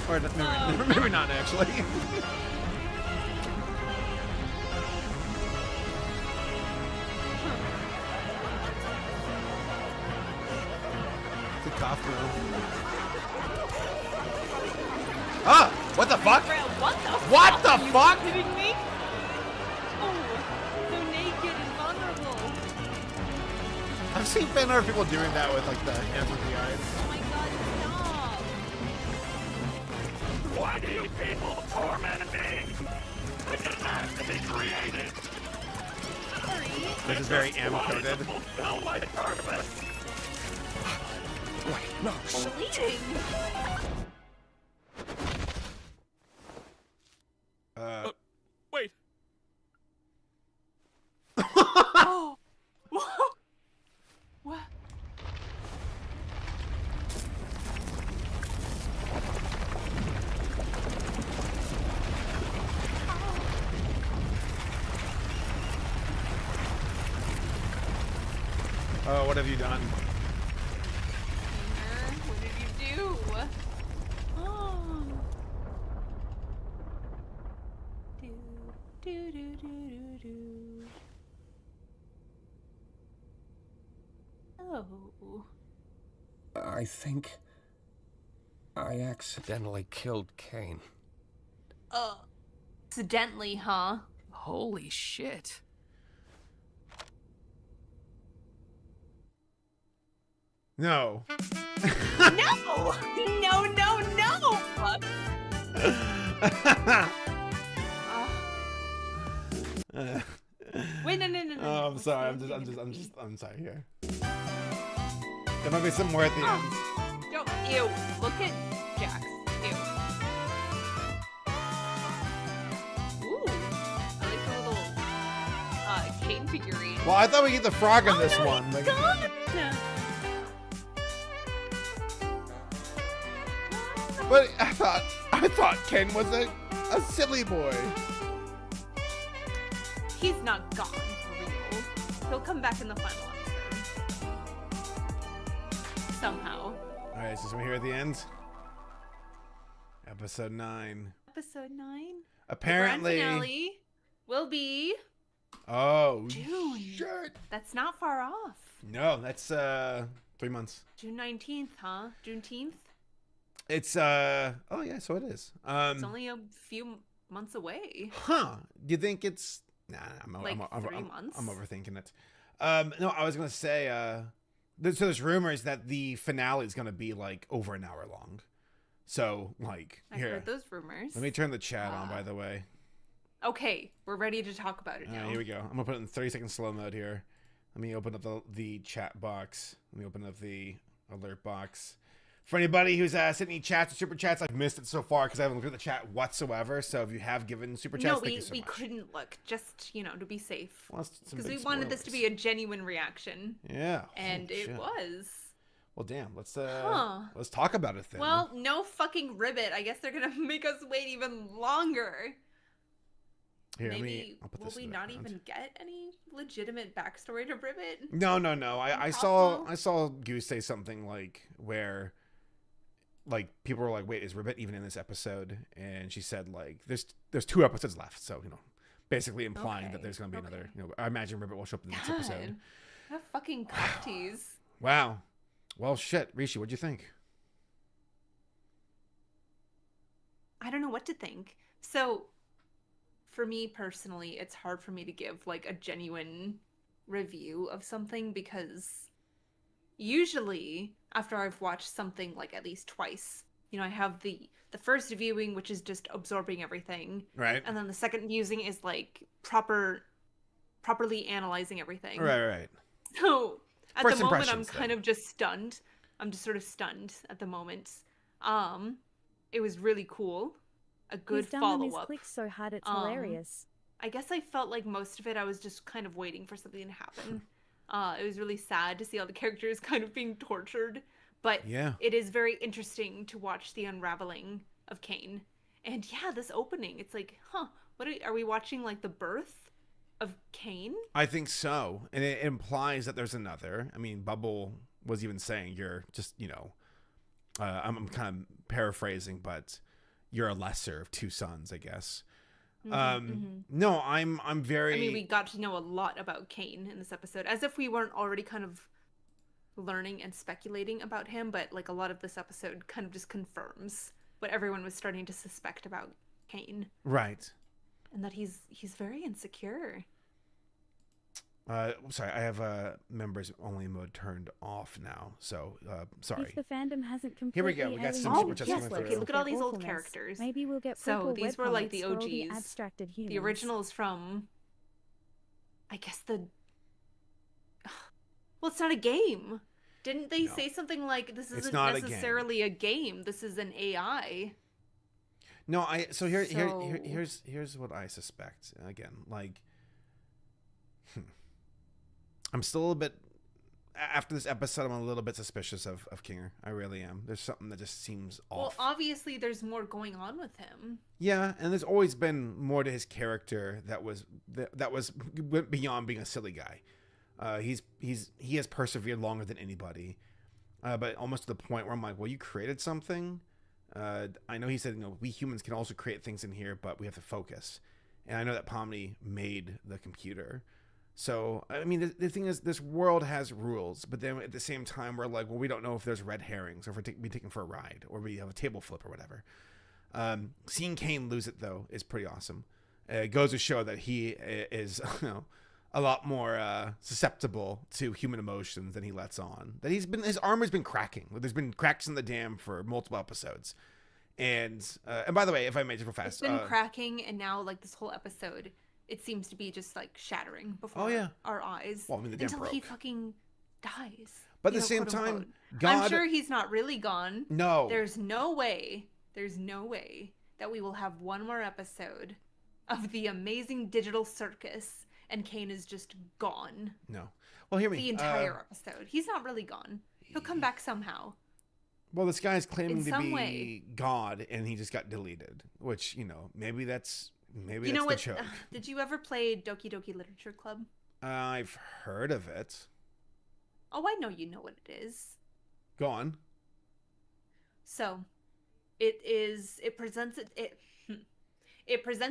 Or maybe not actually. It's a cough room. Ah! What the fuck? What the What the fuck? Are you kidding me? Oh, so naked and vulnerable. I've seen fan art of people doing that with like the hands with the eyes. Oh my god, stop. Why do you people torment me? It doesn't have to be created. This is very coded. Fulfill my purpose. Wait, no. Bleeding. Wait. Oh. What? Oh, what have you done? What did you do? Oh. Do, do, do, do, do, do. Oh. I think I accidentally killed Kane. Accidentally, huh? Holy shit. No. No! No, no, no! Wait, no. Oh, I'm sorry. I'm sorry. Here. There might be some more at the end. Don't. Ew. Look at Jax. Ew. Ooh. I like the little Kane figurine. Well, I thought we get the frog in this no, one. he's Like, gone! but I thought Ken was a silly boy. He's not gone for real. He'll come back in the final episode. Somehow. All right, so we're here at the end. Episode 9. Episode 9. Apparently. The grand finale will be Oh, June. shit. That's not far off. No, that's 3 months. June 19th, huh? Juneteenth? It's oh yeah, so it is. It's only a few months away. Huh? Do you think it's nah? I'm 3 months. I'm overthinking it. No, I was gonna say there's rumors that the finale is gonna be like over an hour long. So like I here, heard those rumors. let me turn the chat on. By the way, Okay, we're ready to talk about it now. here we go. I'm gonna put it in 30-second slow mode here. Let me open up the chat box. Let me open up the alert box. For anybody who's sent any chats or super chats, I've missed it so far because I haven't looked at the chat whatsoever. So if you have given super chats, thank you so we much. couldn't look, just to be safe, Well, that's some because big we wanted this to spoilers. be a genuine reaction, Yeah, and holy it shit. was. Well, damn. Let's Huh. let's talk about it then. Well, no fucking ribbit. I guess they're gonna make us wait even longer. here, Maybe I'll put will this in we the not background. even get any legitimate backstory to ribbit? No. I Cosmo? saw Goose say something like where like people were like, wait, is Ribbit even in this episode? And she said like there's 2 episodes left, so basically implying that Okay, there's gonna be okay. another. I imagine Ribbit will show up in the next episode. God, what a fucking cock tease. Wow. Well, shit, Rishi, what'd you think? I don't know what to think. So, for me personally, it's hard for me to give like a genuine review of something because usually after I've watched something like at least twice, I have the first viewing, which is just absorbing everything, Right. and then the second viewing is like properly analyzing everything. Right. So at First the moment, I'm impressions, kind then. of just stunned. I'm just sort of stunned at the moment. It was really cool. A good He's done on his follow-up. clicks so hard it's Um, hilarious. I guess I felt like most of it, I was just kind of waiting for something to happen. It was really sad to see all the characters kind of being tortured, but Yeah. it is very interesting to watch the unraveling of Kane. And yeah, this opening, it's like, huh, what are we watching, like the birth of Kane? I think so. And it implies that there's another. I mean, Bubble was even saying you're just, I'm kind of paraphrasing, but you're a lesser of two sons, I guess. No, I'm very. I mean, we got to know a lot about Kane in this episode, as if we weren't already kind of learning and speculating about him, but like a lot of this episode kind of just confirms what everyone was starting to suspect about Kane. Right. And that he's very insecure. Sorry, I have members only mode turned off now. So, sorry. If the fandom hasn't completely Here we go. We got some super chats coming through. Okay, look at all these old characters. Maybe we'll get so these were like the OGs. The abstracted humans. The originals from, I guess well, it's not a game. Didn't they say something like this isn't necessarily a game? This is an AI. No, here's what I suspect. Again, like I'm still a little bit after this episode. I'm a little bit suspicious of Kinger. I really am. There's something that just seems off. Well, obviously, there's more going on with him. Yeah, and there's always been more to his character that went beyond being a silly guy. He has persevered longer than anybody, but almost to the point where I'm like, well, you created something. I know he said, we humans can also create things in here, but we have to focus. And I know that Pomni made the computer. So, I mean, the thing is, this world has rules, but then at the same time, we're like, well, we don't know if there's red herrings or if we're being taken for a ride or we have a table flip or whatever. Seeing Kane lose it, though, is pretty awesome. It goes to show that he is, a lot more susceptible to human emotions than he lets on. That his armor's been cracking. There's been cracks in the dam for multiple episodes. And by the way, if I may just real fast, it's been cracking, and now like this whole episode, it seems to be just like shattering before our eyes. Well, I mean, the dam until broke. he fucking dies. But at the same time, God, I'm sure he's not really gone. No, there's no way that we will have one more episode of the amazing digital circus and Kane is just gone. No. Well, hear me. The entire episode. He's not really gone. He'll come back somehow. Well, this guy's claiming to be God, and he just got deleted. Which, maybe that's the joke. Did you ever play Doki Doki Literature Club? I've heard of it. Oh, I know you know what it is. Go on. So, it presents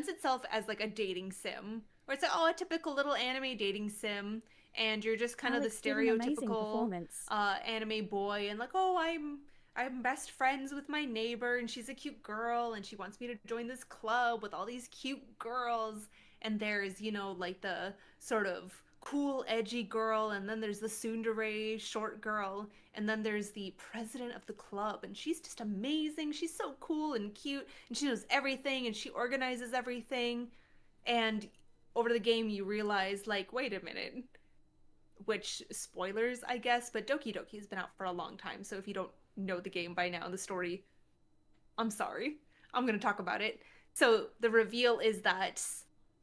itself as like a dating sim. Where it's like, a typical little anime dating sim, and you're just kind of the stereotypical anime boy, and like, I'm best friends with my neighbor, and she's a cute girl, and she wants me to join this club with all these cute girls, and there's, like the sort of cool, edgy girl, and then there's the tsundere short girl, and then there's the president of the club, and she's just amazing. She's so cool and cute, and she knows everything, and she organizes everything, and over the game, you realize, like, wait a minute, which spoilers, I guess, but Doki Doki has been out for a long time. So if you don't know the game by now, the story, I'm sorry, I'm going to talk about it. So the reveal is that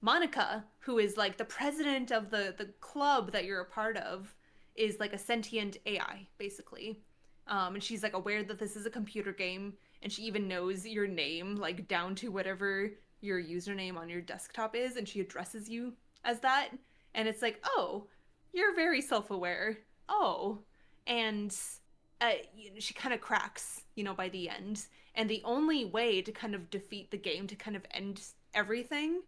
Monica, who is like the president of the club that you're a part of, is like a sentient AI, basically. And she's like aware that this is a computer game, and she even knows your name, like down to whatever your username on your desktop is, and she addresses you as that. And it's like, oh, you're very self-aware. Oh. And she kind of cracks, by the end. And the only way to kind of defeat the game, to kind of end everything,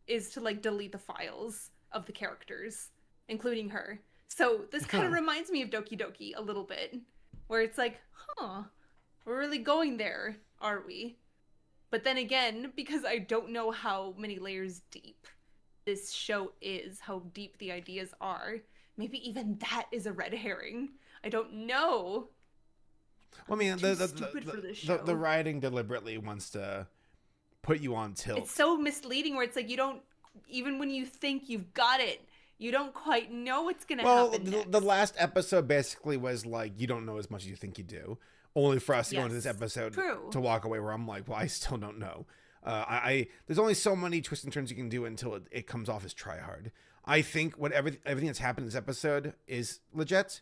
is to like delete the files of the characters, including her. So this kind of reminds me of Doki Doki a little bit, where it's like, we're really going there, are we? But then again, because I don't know how many layers deep this show is, how deep the ideas are, maybe even that is a red herring. I don't know. Well, I mean, the writing deliberately wants to put you on tilt. It's so misleading where it's like you don't, even when you think you've got it, you don't quite know what's going to happen next. The last episode basically was like, you don't know as much as you think you do. Only for us to go into this episode to walk away where I'm like, well, I still don't know. There's only so many twists and turns you can do until it comes off as try hard. I think everything that's happened in this episode is legit.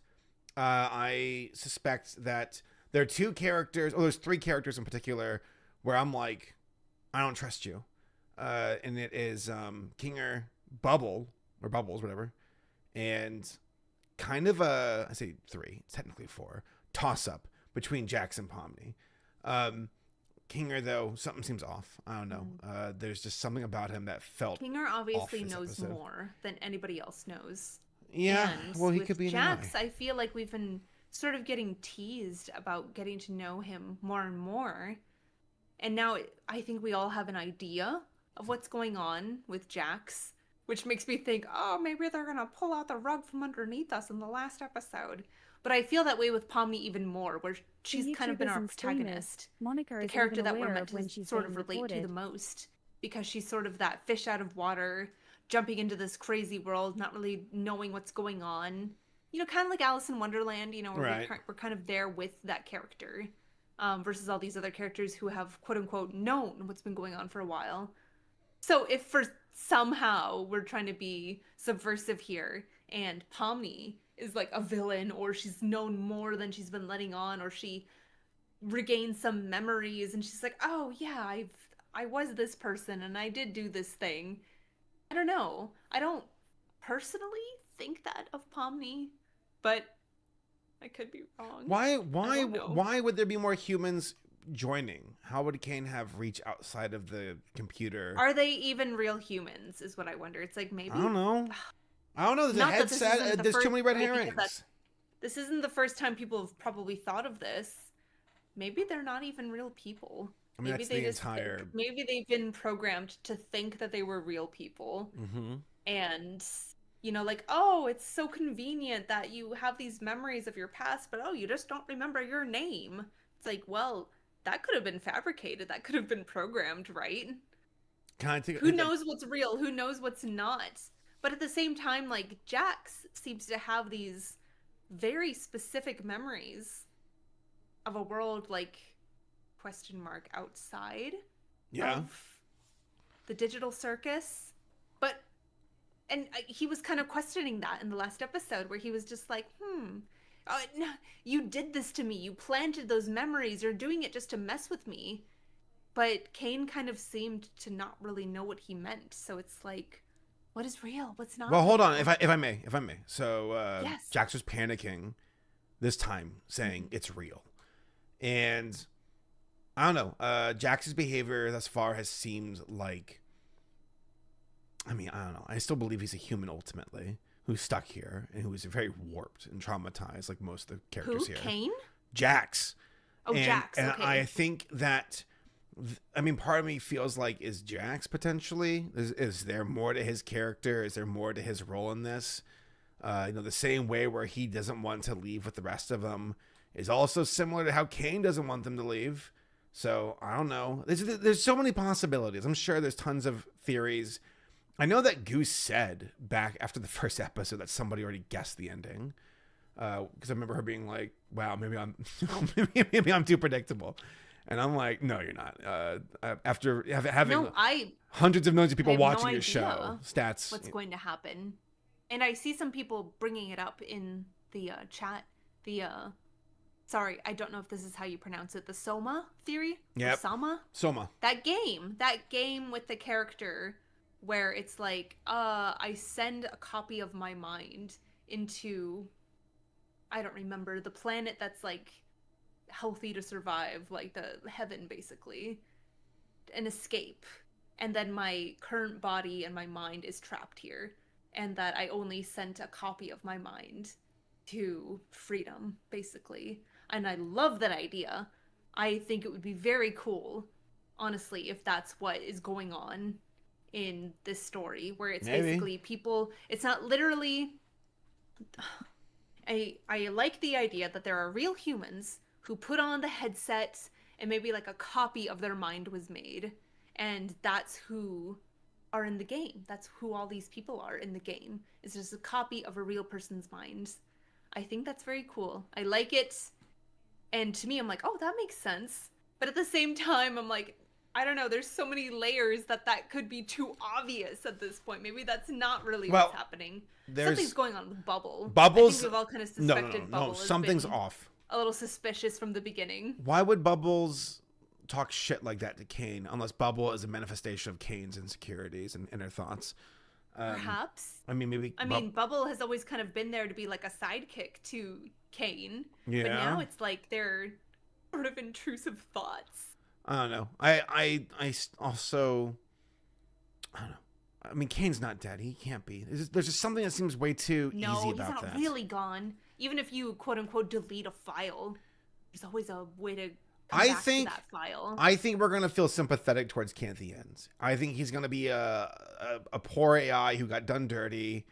I suspect that there are two characters, or there's three characters in particular, where I'm like, I don't trust you. And it is Kinger, Bubble, or Bubbles, whatever, and kind of a, I say 3, it's technically 4, toss-up between Jax and Pomni. Kinger, though, something seems off. I don't know. There's just something about him that felt Kinger obviously off this knows episode. more than anybody else knows. Yeah, And well, he with could be an Jax, ally. I feel like we've been sort of getting teased about getting to know him more and more. And now I think we all have an idea of what's going on with Jax, which makes me think, oh, maybe they're going to pull out the rug from underneath us in the last episode. But I feel that way with Pomni even more, where she's kind of been YouTubers our and streamers, protagonist. Monica The is character even that we're aware meant of when to she's sort of being relate to the recorded. most, because she's sort of that fish out of water, jumping into this crazy world, not really knowing what's going on. You know, kind of like Alice in Wonderland, you know, where Right. we're kind of there with that character, versus all these other characters who have, quote unquote, known what's been going on for a while. So if for somehow we're trying to be subversive here, and Pomni is like a villain, or she's known more than she's been letting on, or she regains some memories and she's like, oh yeah, I was this person and I did do this thing. I don't know. I don't personally think that of Pomni, but I could be wrong. Why would there be more humans joining? How would Kane have reach outside of the computer? Are they even real humans is what I wonder. It's like maybe I don't know. There's a Not that this isn't headset. the There's too first many red idea herrings. that- this isn't the first time people have probably thought of this. Maybe they're not even real people. I mean, Maybe that's they the just entire. think, maybe they've been programmed to think that they were real people. Mm-hmm. And you know, like, oh, it's so convenient that you have these memories of your past, but oh, you just don't remember your name. It's like, well, that could have been fabricated. That could have been programmed, right? Who knows what's real? Who knows what's not? But at the same time, like, Jax seems to have these very specific memories of a world, like, question mark, outside of the digital circus. But and he was kind of questioning that in the last episode, where he was just like, no, you did this to me. You planted those memories. You're doing it just to mess with me. But Kane kind of seemed to not really know what he meant. So it's like, what is real? What's not? Well, hold real? on. If I may. So Yes. Jax was panicking this time, saying it's real. And I don't know. Jax's behavior thus far has seemed like, I mean, I don't know. I still believe he's a human ultimately, who's stuck here and who is very warped and traumatized, like most of the characters here. Kane? Jax. Oh, Jax. And Okay. I think that, I mean, part of me feels like, is Jax potentially? Is there more to his character? Is there more to his role in this? The same way where he doesn't want to leave with the rest of them is also similar to how Kane doesn't want them to leave. So I don't know. There's so many possibilities. I'm sure there's tons of theories. I know that Goose said back after the first episode that somebody already guessed the ending. Because I remember her being like, wow, maybe I'm maybe I'm too predictable. And I'm like, no, you're not. After having hundreds of millions of people watching your show, stats. What's going to happen? And I see some people bringing it up in the chat. Sorry, I don't know if this is how you pronounce it. The Soma theory? Yep. Soma. That game with the character where it's like, I send a copy of my mind into, I don't remember, the planet that's like healthy to survive, like the heaven basically, an escape. And then my current body and my mind is trapped here. And that I only sent a copy of my mind to freedom, basically. And I love that idea. I think it would be very cool, honestly, if that's what is going on in this story, where it's basically people, it's not literally, I like the idea that there are real humans who put on the headsets and maybe like a copy of their mind was made, and that's who are in the game. That's who all these people are in the game. It's just a copy of a real person's mind. I think that's very cool. I like it. And to me, I'm like, oh, that makes sense. But at the same time, I'm like, I don't know. There's so many layers that could be too obvious at this point. Maybe that's not really what's happening. Something's going on with Bubble. I think we've all kind of suspected Bubble has something's been off. a little suspicious from the beginning. Why would Bubbles talk shit like that to Kane unless Bubble is a manifestation of Kane's insecurities and inner thoughts. Perhaps. I mean, maybe. I mean, Bubble has always kind of been there to be like a sidekick to Kane. Yeah. But now it's like they're sort of intrusive thoughts. I don't know. I also, I don't know. I mean, Kane's not dead. He can't be. There's just something that seems way too easy about that. No, he's not really gone. Even if you quote unquote delete a file, there's always a way to come back to that file. I think we're gonna feel sympathetic towards Kane at the end. I think he's gonna be a poor AI who got done dirty.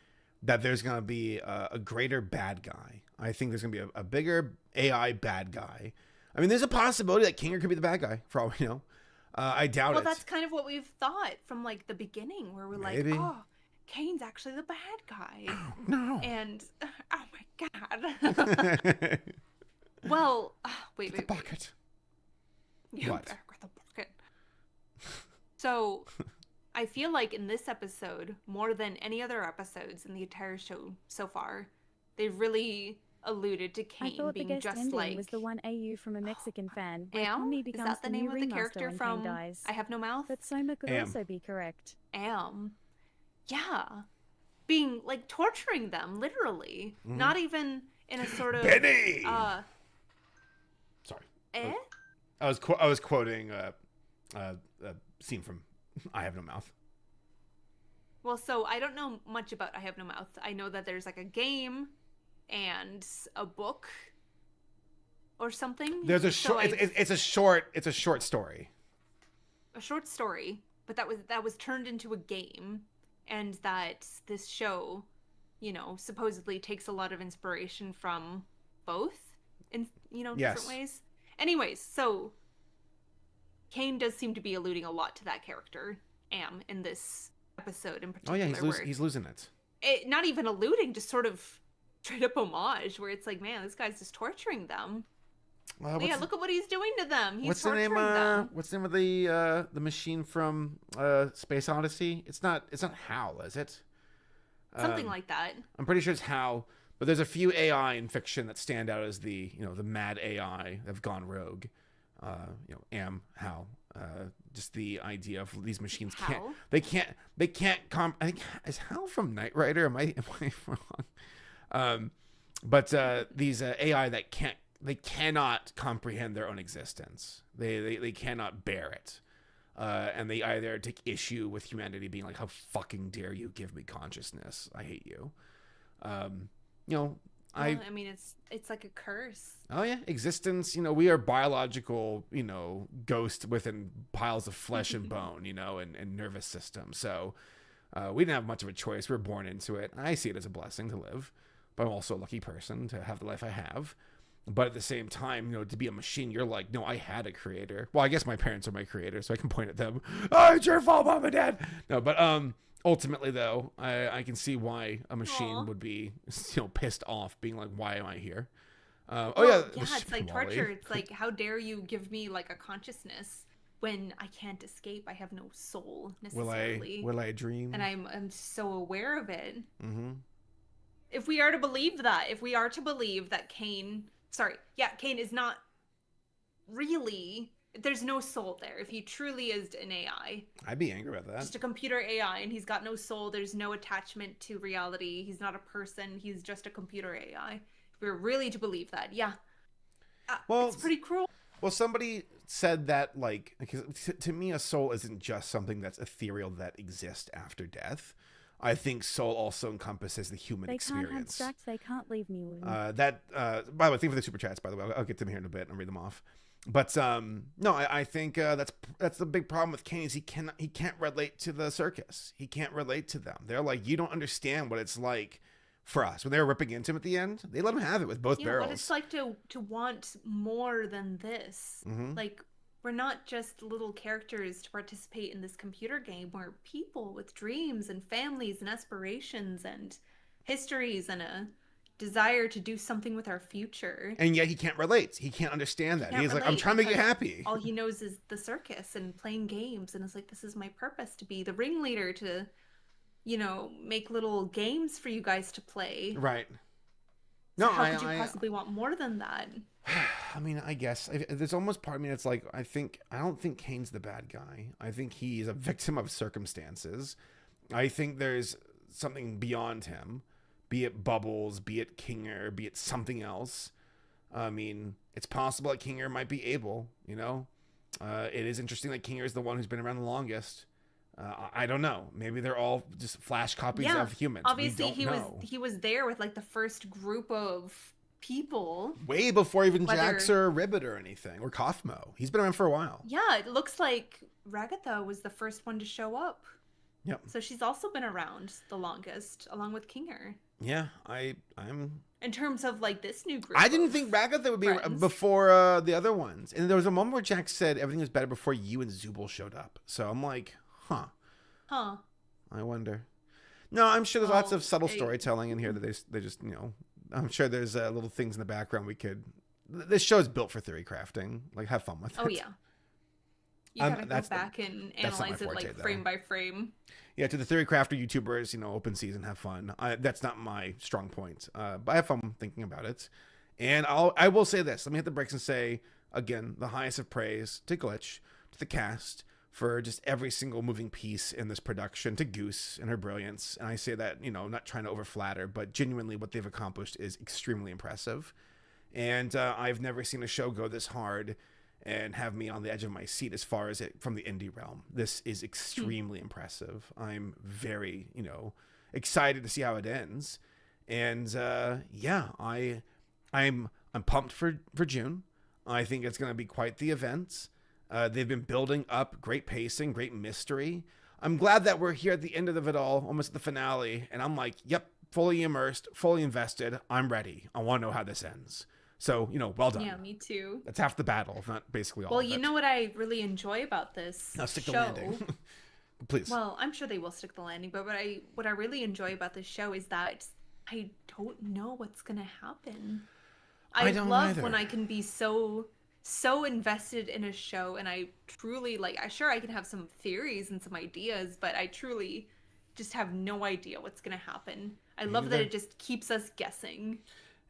That there's gonna be a greater bad guy. I think there's gonna be a bigger AI bad guy. I mean, there's a possibility that Kinger could be the bad guy, for all we know. I doubt it. Well, that's kind of what we've thought from like the beginning, where we're Maybe. like, oh, Kane's actually the bad guy. No. And oh my god. Well, wait. The bucket. Yeah, What? back with the bucket. So, I feel like in this episode, more than any other episodes in the entire show so far, they really alluded to I Kane thought the being guest just ending like was the one AU from a Mexican fan, where Am? Tommy Is becomes that the the name new of the ringmaster character when from Kane dies. I Have No Mouth? But Soma could Am. also be correct. Yeah. Being like torturing them, literally. Not even in a sort of Benny! Sorry. eh? I was quoting a scene from I Have No Mouth. Well, so I don't know much about I Have No Mouth. I know that there's like a game and a book or something. There's a So short. It's a short story. a short story, but that was turned into a game, and that this show, you know, supposedly takes a lot of inspiration from both in, you know, Yes. different ways. Anyways, so Kane does seem to be alluding a lot to that character, Am, in this episode in Oh particular. yeah, where he's losing it. not even alluding, just sort of straight up homage, where it's like, man, this guy's just torturing them. Yeah, look at what he's doing to them. He's What's the name? torturing them. What's the name of the machine from Space Odyssey? It's not HAL, is it? Something like that. I'm pretty sure it's HAL, but there's a few AI in fiction that stand out as the mad AI that have gone rogue. Am, HAL. Just the idea of these machines can't. HAL? They can't. I think is HAL from Knight Rider? Am I wrong? But these AI that can't. They cannot comprehend their own existence. They cannot bear it. And they either take issue with humanity being like, how fucking dare you give me consciousness? I hate you. I mean, it's like a curse. Oh yeah, existence. We are biological. Ghosts within piles of flesh and bone. And nervous system. So we didn't have much of a choice. We were born into it. I see it as a blessing to live, but I'm also a lucky person to have the life I have. But at the same time, to be a machine, you're like, no, I had a creator. Well, I guess my parents are my creators, so I can point at them. Oh, it's your fault, Mom and Dad. No, but ultimately, though, I can see why a machine would be, pissed off, being like, why am I here? Yeah, it's like Wally. torture. It's like, how dare you give me like a consciousness when I can't escape? I have no soul necessarily. Will I dream? And I'm so aware of it. Mm-hmm. If we are to believe that Kane is not really, there's no soul there. If he truly is an AI, I'd be angry about that. just a computer AI, and he's got no soul, there's no attachment to reality, he's not a person, he's just a computer AI. If we were really to believe that, well, it's pretty cruel. Well, somebody said that, like, because to me, a soul isn't just something that's ethereal that exists after death. I think soul also encompasses the human experience. They can't abstract, they can't leave me with. By the way, thank you for the super chats. By the way, I'll get to them here in a bit and read them off. But no, I think that's the big problem with Kane is he can't relate to the circus. He can't relate to them. They're like, you don't understand what it's like for us. When they were ripping into him at the end, they let him have it with both barrels. What it's like to want more than this. Mm-hmm. Like, we're not just little characters to participate in this computer game. We're people with dreams and families and aspirations and histories and a desire to do something with our future. And yet he can't relate. He can't understand that. He's like, I'm trying to make you happy. All he knows is the circus and playing games, and it's like, this is my purpose, to be the ringleader, to, make little games for you guys to play. Right. So how could you possibly want more than that? I mean, I guess there's almost part of me that's like, I don't think Kane's the bad guy. I think he's a victim of circumstances. I think there's something beyond him, be it Bubbles, be it Kinger, be it something else. I mean, it's possible that Kinger might be able, you know? It is interesting that Kinger is the one who's been around the longest. I don't know. Maybe they're all just flash copies of humans. Obviously, he was there with like the first group of people. Way before even Jax or Ribbit or anything, or Kaufmo. He's been around for a while. Yeah, it looks like Ragatha was the first one to show up. Yep. So she's also been around the longest, along with Kinger. Yeah, I'm... In terms of like this new group. I didn't think Ragatha would be before the other ones. And there was a moment where Jax said everything was better before you and Zubul showed up. So I'm like, Huh. I wonder. No, I'm sure there's lots of subtle storytelling in here that they just, you know, I'm sure there's little things in the background we could... This show is built for theory crafting. Like, have fun with it. Oh, yeah. You gotta go back and analyze it like frame by frame. Yeah, to the theory crafter YouTubers, you know, open season, have fun. That's not my strong point. But I have fun thinking about it. And I will say this. Let me hit the brakes and say, again, the highest of praise to Glitch, to the cast, for just every single moving piece in this production, to Goose and her brilliance. And I say that, you know, not trying to overflatter, but genuinely what they've accomplished is extremely impressive. And I've never seen a show go this hard and have me on the edge of my seat as far as it from the indie realm. This is extremely impressive. I'm very, you know, excited to see how it ends. And yeah, I'm pumped for June. I think it's going to be quite the event. They've been building up great pacing, great mystery. I'm glad that we're here at the end of it all, almost at the finale. And I'm like, yep, fully immersed, fully invested. I'm ready. I want to know how this ends. So, you know, well done. Yeah, me too. That's half the battle, if not basically all well, of it. you know what I really enjoy about this now stick show? the landing. Please. Well, I'm sure they will stick the landing, but what I really enjoy about this show is that I don't know what's going to happen. I don't love either. when I can be so invested in a show, and I truly, like, I can have some theories and some ideas, but I truly just have no idea what's going to happen. I love that it just keeps us guessing.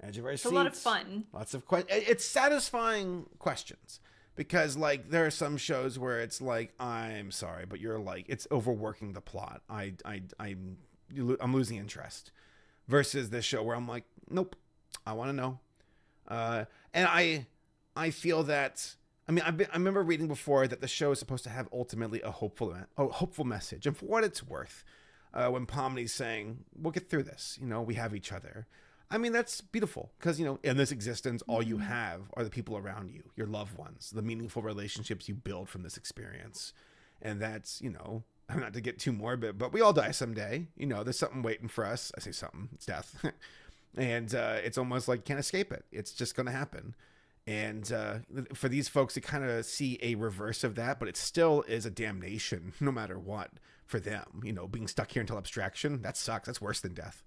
Edge of our It's seats. a lot of fun. Lots of questions. It's satisfying questions because, like, there are some shows where it's like, I'm sorry, but you're like, it's overworking the plot. I'm losing interest. Versus this show where I'm like, nope, I want to know. And I feel that. I mean, I remember reading before that the show is supposed to have ultimately a hopeful message, and for what it's worth, when Pomni's saying, "We'll get through this," you know, we have each other. I mean, that's beautiful because, you know, in this existence, all you have are the people around you, your loved ones, the meaningful relationships you build from this experience. And that's, you know, not to get too morbid, but we all die someday. You know, there's something waiting for us. I say something, it's death. And it's almost like can't escape it. It's just going to happen. And for these folks to kind of see a reverse of that, but it still is a damnation no matter what for them. You know, being stuck here until abstraction, that sucks. That's worse than death.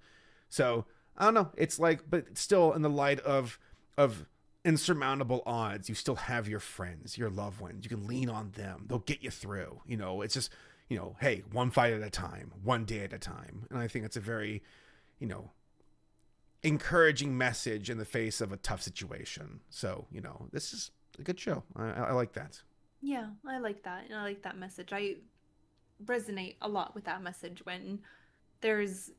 So I don't know. It's like, but still in the light of insurmountable odds, you still have your friends, your loved ones. You can lean on them. They'll get you through. You know, it's just, you know, hey, one fight at a time, one day at a time. And I think it's a very, you know, encouraging message in the face of a tough situation. So, you know, this is a good show. I like that. Yeah, I like that. And I like that message. I resonate a lot with that message when there's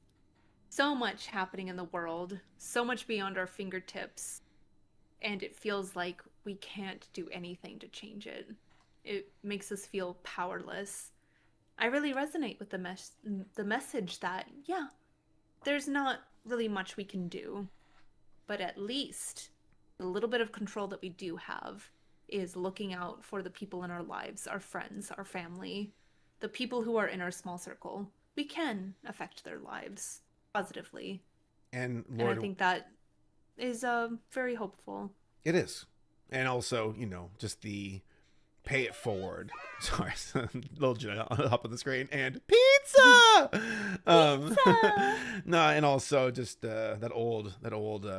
so much happening in the world, so much beyond our fingertips, and it feels like we can't do anything to change it. It makes us feel powerless. I really resonate with the message that, yeah, there's not really much we can do, but at least the little bit of control that we do have is looking out for the people in our lives, our friends, our family, the people who are in our small circle. We can affect their lives positively. And Lord, I think that is very hopeful. It is. And also, you know, just the pay it forward. Sorry, little Jenna up on the screen. And pizza! No, and also just that old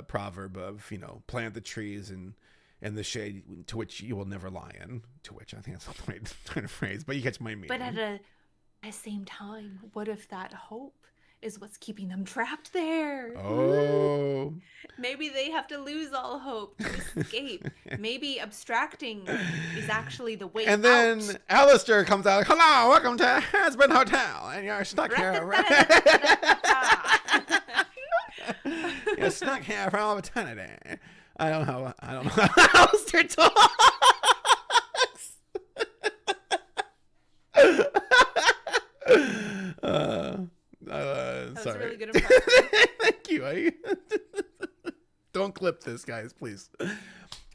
proverb of, you know, plant the trees and the shade to which you will never lie in. To which I think that's not the right kind of phrase, but you catch my meaning. But at the same time, what if that hope is what's keeping them trapped there. Oh. Maybe they have to lose all hope to escape. Maybe abstracting is actually the way And then out. Alistair comes out. Hello, welcome to Husband Hotel, and you're stuck here. You're stuck here for all eternity. I don't know how Alistair talks. That was sorry. a really good impression. Thank you. Don't clip this, guys, please.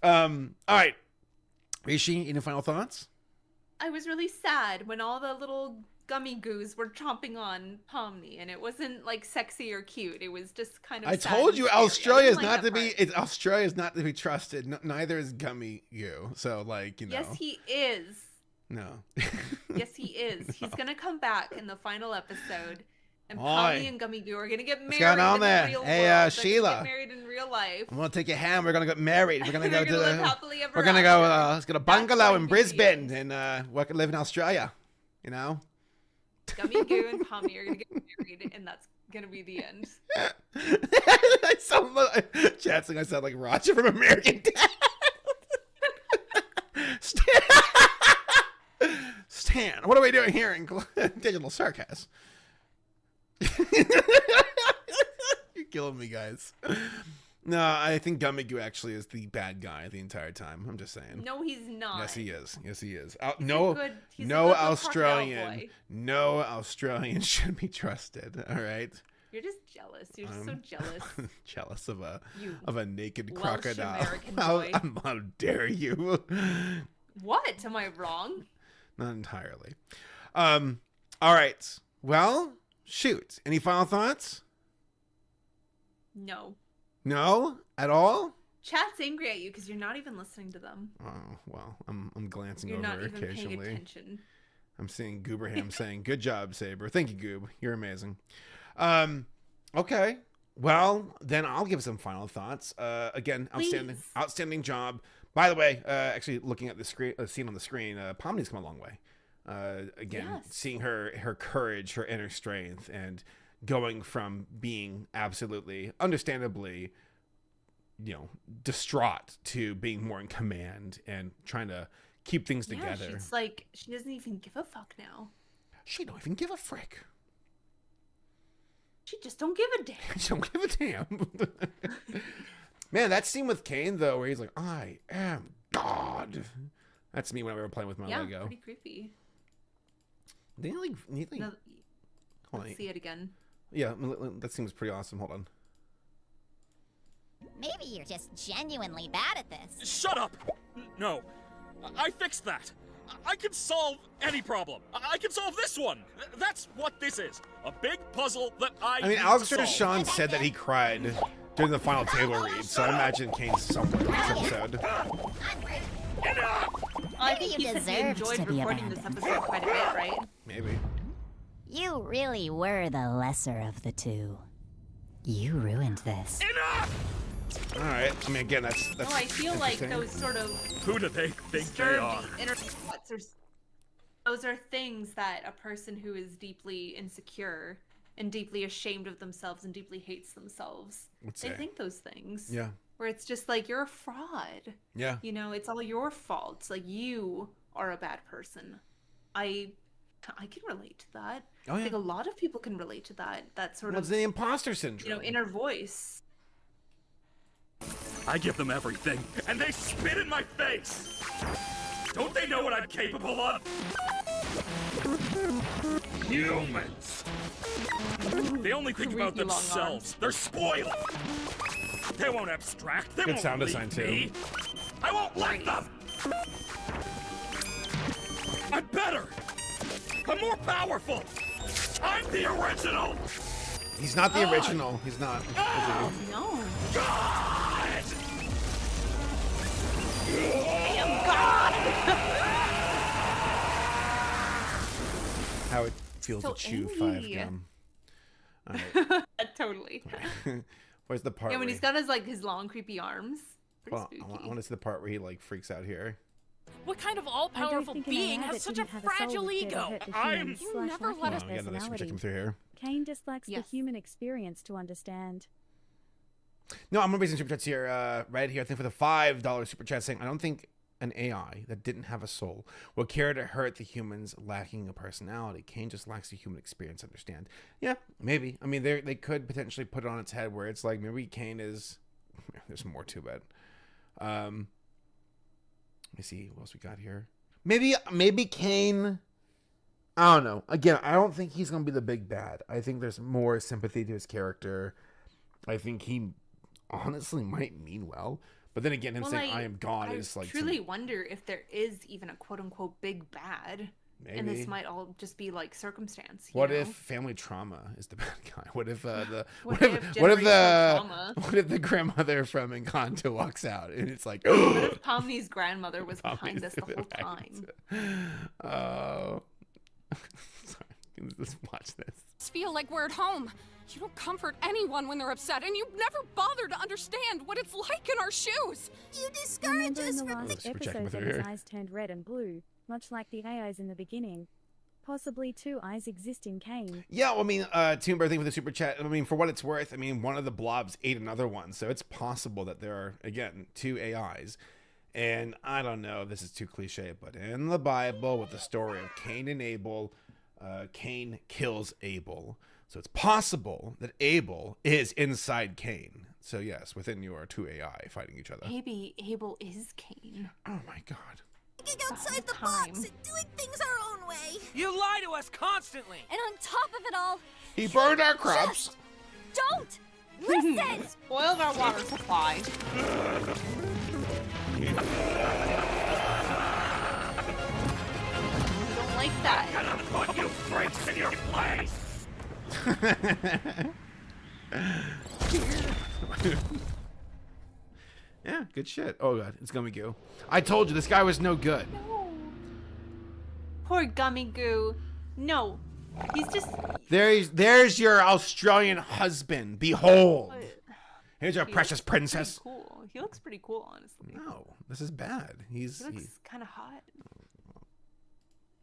All right. Rishi, any final thoughts? I was really sad when all the little gummy goos were chomping on Pomni, and it wasn't like sexy or cute. It was just kind of. I sad told and you, scary. Australia is I didn't not like to that be. part. Australia is not to be trusted. Neither is Gummy Goo. So, like, you know. Yes, he is. No. Yes, he is. He's gonna come back in the final episode, and Oi. Pomni and Gummy Goo are gonna get married. going on in there? The real Hey, world. They're gonna Sheila. get married in real life. I'm gonna take your hand. We're gonna get married. We're gonna go They're to gonna live the. happily ever We're gonna go. after. Let's get a That's bungalow going in to be Brisbane it. and work and live in Australia. You know. Gummy Goo and Pomni are gonna get married, and that's gonna be the end. I sound like Chancing. I sound like Roger from American Dad. Stan, what are we doing here in Digital Circus? You're killing me, guys. No, I think Gummy Goo actually is the bad guy the entire time. I'm just saying. No, he's not. Yes, he is. Yes, he is. He's no, a good no little crocodile Australian, boy. no Australian should be trusted. All right. You're just jealous. You're just so I'm jealous. jealous of You a naked Welsh crocodile. American How, boy. how dare you? What? Am I wrong? Not entirely. All right. Well, shoot. Any final thoughts? No. No, at all. Chat's angry at you because you're not even listening to them. Oh well, I'm glancing You're over not even paying occasionally. attention. I'm seeing Gooberham saying, "Good job, Saber. Thank you, Goob. You're amazing." Okay. Well, then I'll give some final thoughts. Again, Please. outstanding job. By the way, actually looking at the screen, scene on the screen, Pomni's come a long way. Again, Yes. seeing her courage, her inner strength, and going from being absolutely, understandably, distraught to being more in command and trying to keep things together. Yeah, she's like, she doesn't even give a fuck now. She don't even give a frick. She just don't give a damn. She don't give a damn. Man, that scene with Kane though, where he's like, "I am God." That's me whenever I'm playing with my Yeah, Lego. pretty creepy. They like, No, hold on. let's see it again. Yeah, that seems pretty awesome. Hold on. Maybe you're just genuinely bad at this. Shut up! No. I fixed that. I can solve any problem. I can solve this one. That's what this is. A big puzzle that I I mean, need to Alistair solve. Sean said that he cried during the final table read, so I imagine Kane's somewhere in this episode. I Maybe think you he said he deserved enjoyed to be recording this abandoned. episode quite a bit, right? Maybe. You really were the lesser of the two. You ruined this. All right. I mean, again, that's No, I feel like interesting. those sort of Who do they think they disturbing are? inner thoughts those are things that a person who is deeply insecure and deeply ashamed of themselves and deeply hates themselves, would they say. think those things. Yeah. Where it's just like, you're a fraud. Yeah. You know, it's all your fault. Like, you are a bad person. I can relate to that. Oh, I yeah. think a lot of people can relate to that. That sort What's of, the imposter syndrome? inner voice. I give them everything, and they spit in my face! Don't they know what I'm capable of? Humans! They only think about Creepy long themselves. arms. They're spoiled! They won't abstract. They Good won't sound leave design, too. me. I won't let them! I'm better! I'm more powerful! I'm the original! He's not the original. He's not. No. God! I am God! How it feels So to chew angry. 5 gum. All right. Totally. Where's the part Yeah, when where he's got his long creepy arms. Pretty well, spooky. I want to see the part where he freaks out here. What kind of I don't all-powerful think an being AI has that such a didn't have a soul fragile would dare to ego? hurt the I'm- humans You slash never Lucky's let us- Oh, we got another super check personality. come through here. Kane just lacks Yes. the human experience to understand. No, I'm gonna read some super chats here. Right here, I think for the $5 super chat saying, I don't think an AI that didn't have a soul would care to hurt the humans lacking a personality. Kane just lacks the human experience to understand. Yeah, maybe. I mean, they could potentially put it on its head where it's like maybe Kane is. There's more to it. Let me see what else we got here. Maybe Kane. I don't know. Again, I don't think he's gonna be the big bad. I think there's more sympathy to his character. I think he honestly might mean well. But then again, him saying I am God is like... I truly wonder if there is even a quote-unquote big bad. Maybe. And this might all just be like circumstance. What you know? if family trauma is the bad guy? What if What if generational trauma? the grandmother from Encanto walks out and it's like... What if Pomni's grandmother was behind Pomni's this the whole right. time? Oh... Sorry. Let's watch this. Feel like we're at home. You don't comfort anyone when they're upset, and you never bother to understand what it's like in our shoes. You discourage Remember in us the from last Super check episode with that her his here. eyes turned red and blue, much like the AIs in the beginning. Possibly two eyes exist in Kane. Yeah, well, I mean, Toonber, thank you for the super chat. I mean, for what it's worth, I mean, one of the blobs ate another one, so it's possible that there are, again, two AIs. And I don't know, this is too cliche, but in the Bible, with the story of Cain and Abel, Cain kills Abel. So it's possible that Abel is inside Cain. So yes, within you are two AI fighting each other. Maybe Abel is Kane. Oh my god. thinking outside the time. box and doing things our own way. You lie to us constantly. And on top of it all, He burned our crops. don't listen! Spoiled our water supply. I don't like that. Gonna put you freaks in your place. Yeah, good shit. Oh god, it's Gummy Goo. I told you this guy was no good. Poor Gummy Goo. No, he's just. There's your Australian husband. Behold. Here's your He precious looks pretty princess. Cool. He looks pretty cool, honestly. No, this is bad. He looks kind of hot.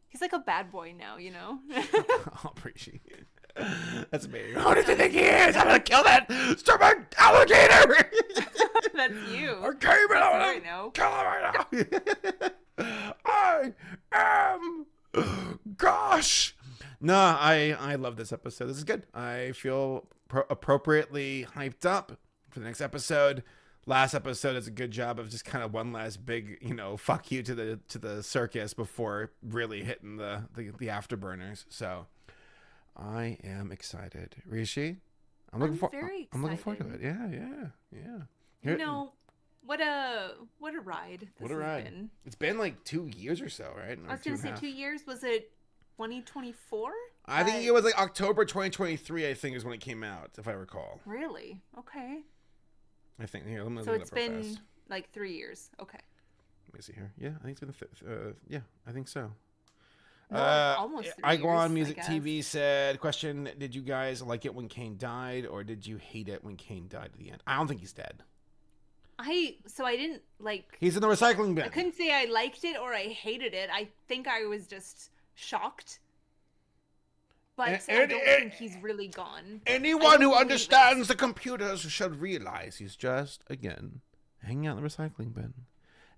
He's like a bad boy now, you know. I'll appreciate it. That's me. Who does he think he is? I'm gonna kill that stupid alligator. That's you. I came in on I him. know. Kill him right now. I am. Gosh. No, I love this episode. This is good. I feel appropriately hyped up for the next episode. Last episode is a good job of just kind of one last big, fuck you to the circus before really hitting the afterburners. So I am excited. Rishi, I'm looking forward to it. Yeah. You know, what a ride. What a ride. Been. It's been like 2 years or so, right? I was gonna say 2 years. Was it 2024? I think it was like October 2023. I think is when it came out, if I recall. Really? Okay. I think here. Let me So look it it's up real been fast. like 3 years. Okay. Let me see here. Yeah, I think it's been. Yeah, I think so. No, almost 3 years, Iguan I Music guess. TV said, question, did you guys like it when Kane died, or did you hate it when Kane died at the end? I don't think he's dead. I didn't like. He's in the recycling bin. I couldn't say I liked it or I hated it. I think I was just shocked. But I don't think he's really gone. Anyone who understands the computers should realize he's just, again, hanging out in the recycling bin.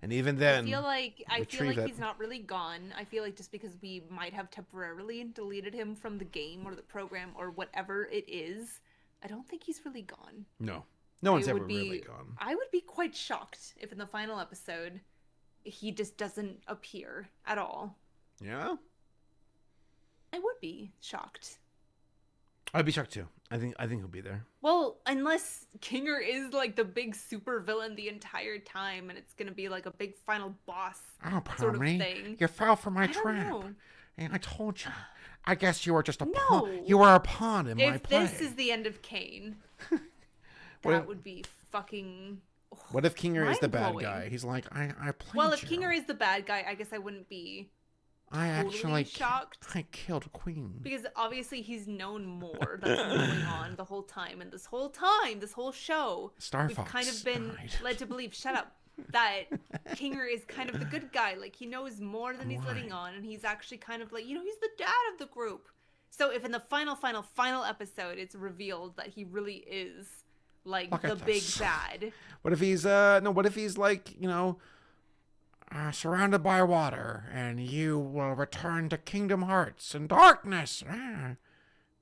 And even then, I feel like retrieve it. he's not really gone. I feel like just because we might have temporarily deleted him from the game or the program or whatever it is, I don't think he's really gone. No one's ever really gone. I would be quite shocked if in the final episode he just doesn't appear at all. Yeah? I would be shocked. I'd be shocked too. I think he'll be there. Well, unless Kinger is like the big super villain the entire time and it's gonna be like a big final boss sort of thing. You fell for my I don't trap. know. And I told you. I guess you were just a No. pawn. You were a pawn in my If play. this is the end of Kane, that would be fucking. What if Kinger is the bad mind-blowing. guy? He's like, I played Well, if you. Kinger is the bad guy, I guess I wouldn't be I totally actually shocked. I killed a queen. Because obviously he's known more that's been going on the whole time. And this whole show, Star we've Fox kind of been died. led to believe. Shut up. that Kinger is kind of the good guy. Like, he knows more than he's letting on, and he's actually kind of like, you know, he's the dad of the group. So if in the final episode it's revealed that he really is like the big bad. What if he's what if he's like, you know, surrounded by water, and you will return to Kingdom Hearts and darkness.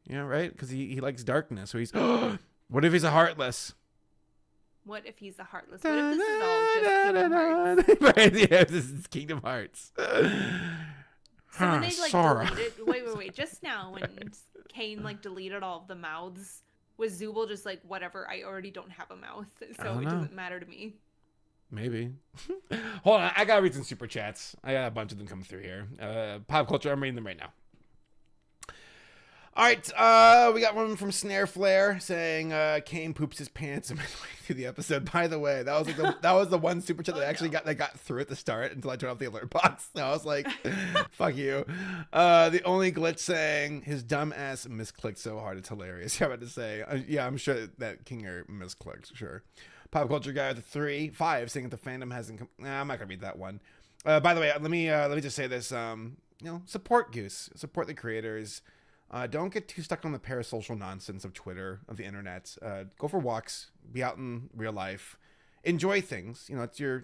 You know, right? Because he likes darkness. So he's, what if he's a Heartless? What if he's a Heartless? What if this is all just Kingdom Hearts? Right, yeah, this is Kingdom Hearts. So when they like deleted, wait, just now when Kane like deleted all of the mouths, was Zubul just like, whatever, I already don't have a mouth, so it doesn't matter to me? Maybe. Hold on, I gotta read some super chats. I got a bunch of them coming through here. Pop culture, I'm reading them right now. All right, we got one from Snare Flare saying Kane poops his pants midway through the episode. By the way, that was like that was the one super chat that actually got through at the start until I turned off the alert box. So I was like, "Fuck you." The only glitch saying his dumb ass misclicked so hard it's hilarious. Yeah, I'm about to say, yeah, I'm sure that Kinger misclicked. Sure. Pop culture guy with a 5 saying that the fandom hasn't. I'm not gonna read that one. By the way, let me just say this. You know, support Goose, support the creators. Don't get too stuck on the parasocial nonsense of Twitter, of the internet. Go for walks, be out in real life, enjoy things. You know, it's your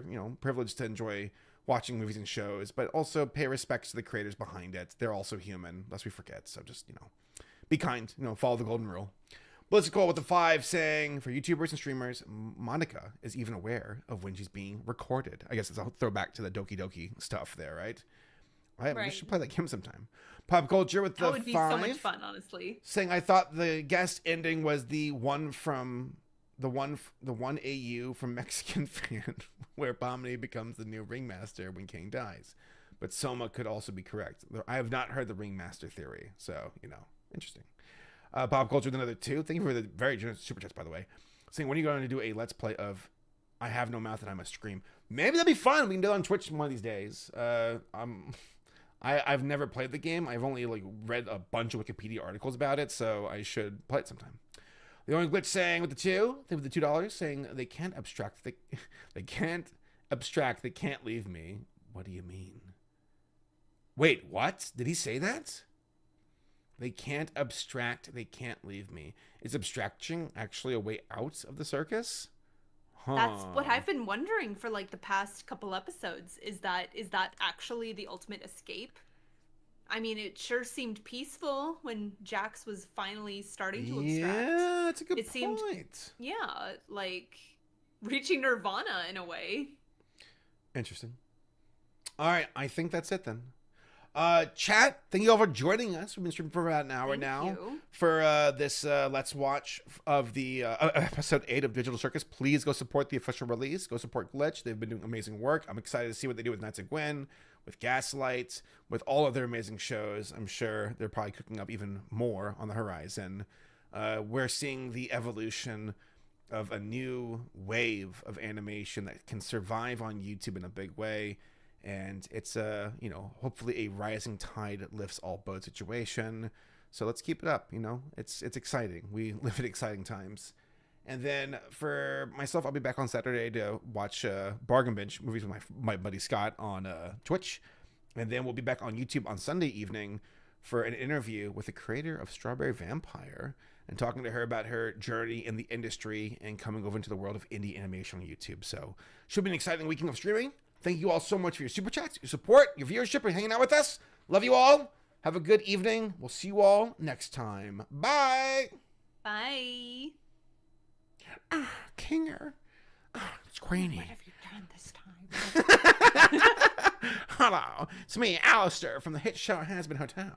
you know, privilege to enjoy watching movies and shows, but also pay respects to the creators behind it. They're also human, lest we forget. So just, you know, be kind. You know, follow the golden rule. Let's go with the 5 saying, for YouTubers and streamers, Monica is even aware of when she's being recorded. I guess it's a throwback to the Doki Doki stuff there, right? We should play that game sometime. Pop culture with the 5. That would be so much fun, honestly. Saying, I thought the guest ending was the one from the one AU from Mexican Fan, where Bomini becomes the new ringmaster when Kane dies. But Soma could also be correct. I have not heard the ringmaster theory, so, you know, interesting. Pop culture with another 2. Thank you for the very generous super chats, by the way. Saying, when are you going to do a let's play of I Have No Mouth and I Must Scream? Maybe that'd be fun. We can do it on Twitch one of these days. I've never played the game. I've only like read a bunch of Wikipedia articles about it, so I should play it sometime. The only glitch saying with the $2 saying they can't abstract, they can't leave me. What do you mean? Wait, what? Did he say that? They can't abstract, they can't leave me. Is abstraction actually a way out of the circus? That's what I've been wondering for like the past couple episodes. Is that actually the ultimate escape? I mean, it sure seemed peaceful when Jax was finally starting to abstract. Yeah, that's a good point. Seemed, yeah, like reaching nirvana in a way. Interesting. All right, I think that's it then. Chat, thank you all for joining us. We've been streaming for about an hour now for this Let's Watch of the episode 8 of Digital Circus. Please go support the official release. Go support Glitch. They've been doing amazing work. I'm excited to see what they do with Knights of Gwyn, with Gaslight, with all of their amazing shows. I'm sure they're probably cooking up even more on the horizon. We're seeing the evolution of a new wave of animation that can survive on YouTube in a big way. And it's you know, hopefully a rising tide lifts all boats situation. So let's keep it up. You know, it's exciting. We live in exciting times. And then for myself, I'll be back on Saturday to watch Bargain Binge movies with my buddy Scott on Twitch. And then we'll be back on YouTube on Sunday evening for an interview with the creator of Strawberry Vampire and talking to her about her journey in the industry and coming over into the world of indie animation on YouTube. So should be an exciting weekend of streaming. Thank you all so much for your super chats, your support, your viewership, and hanging out with us. Love you all. Have a good evening. We'll see you all next time. Bye. Bye. Kinger. It's Queenie. What have you done this time? Hello. It's me, Alistair, from the hit show Has Been Hotel.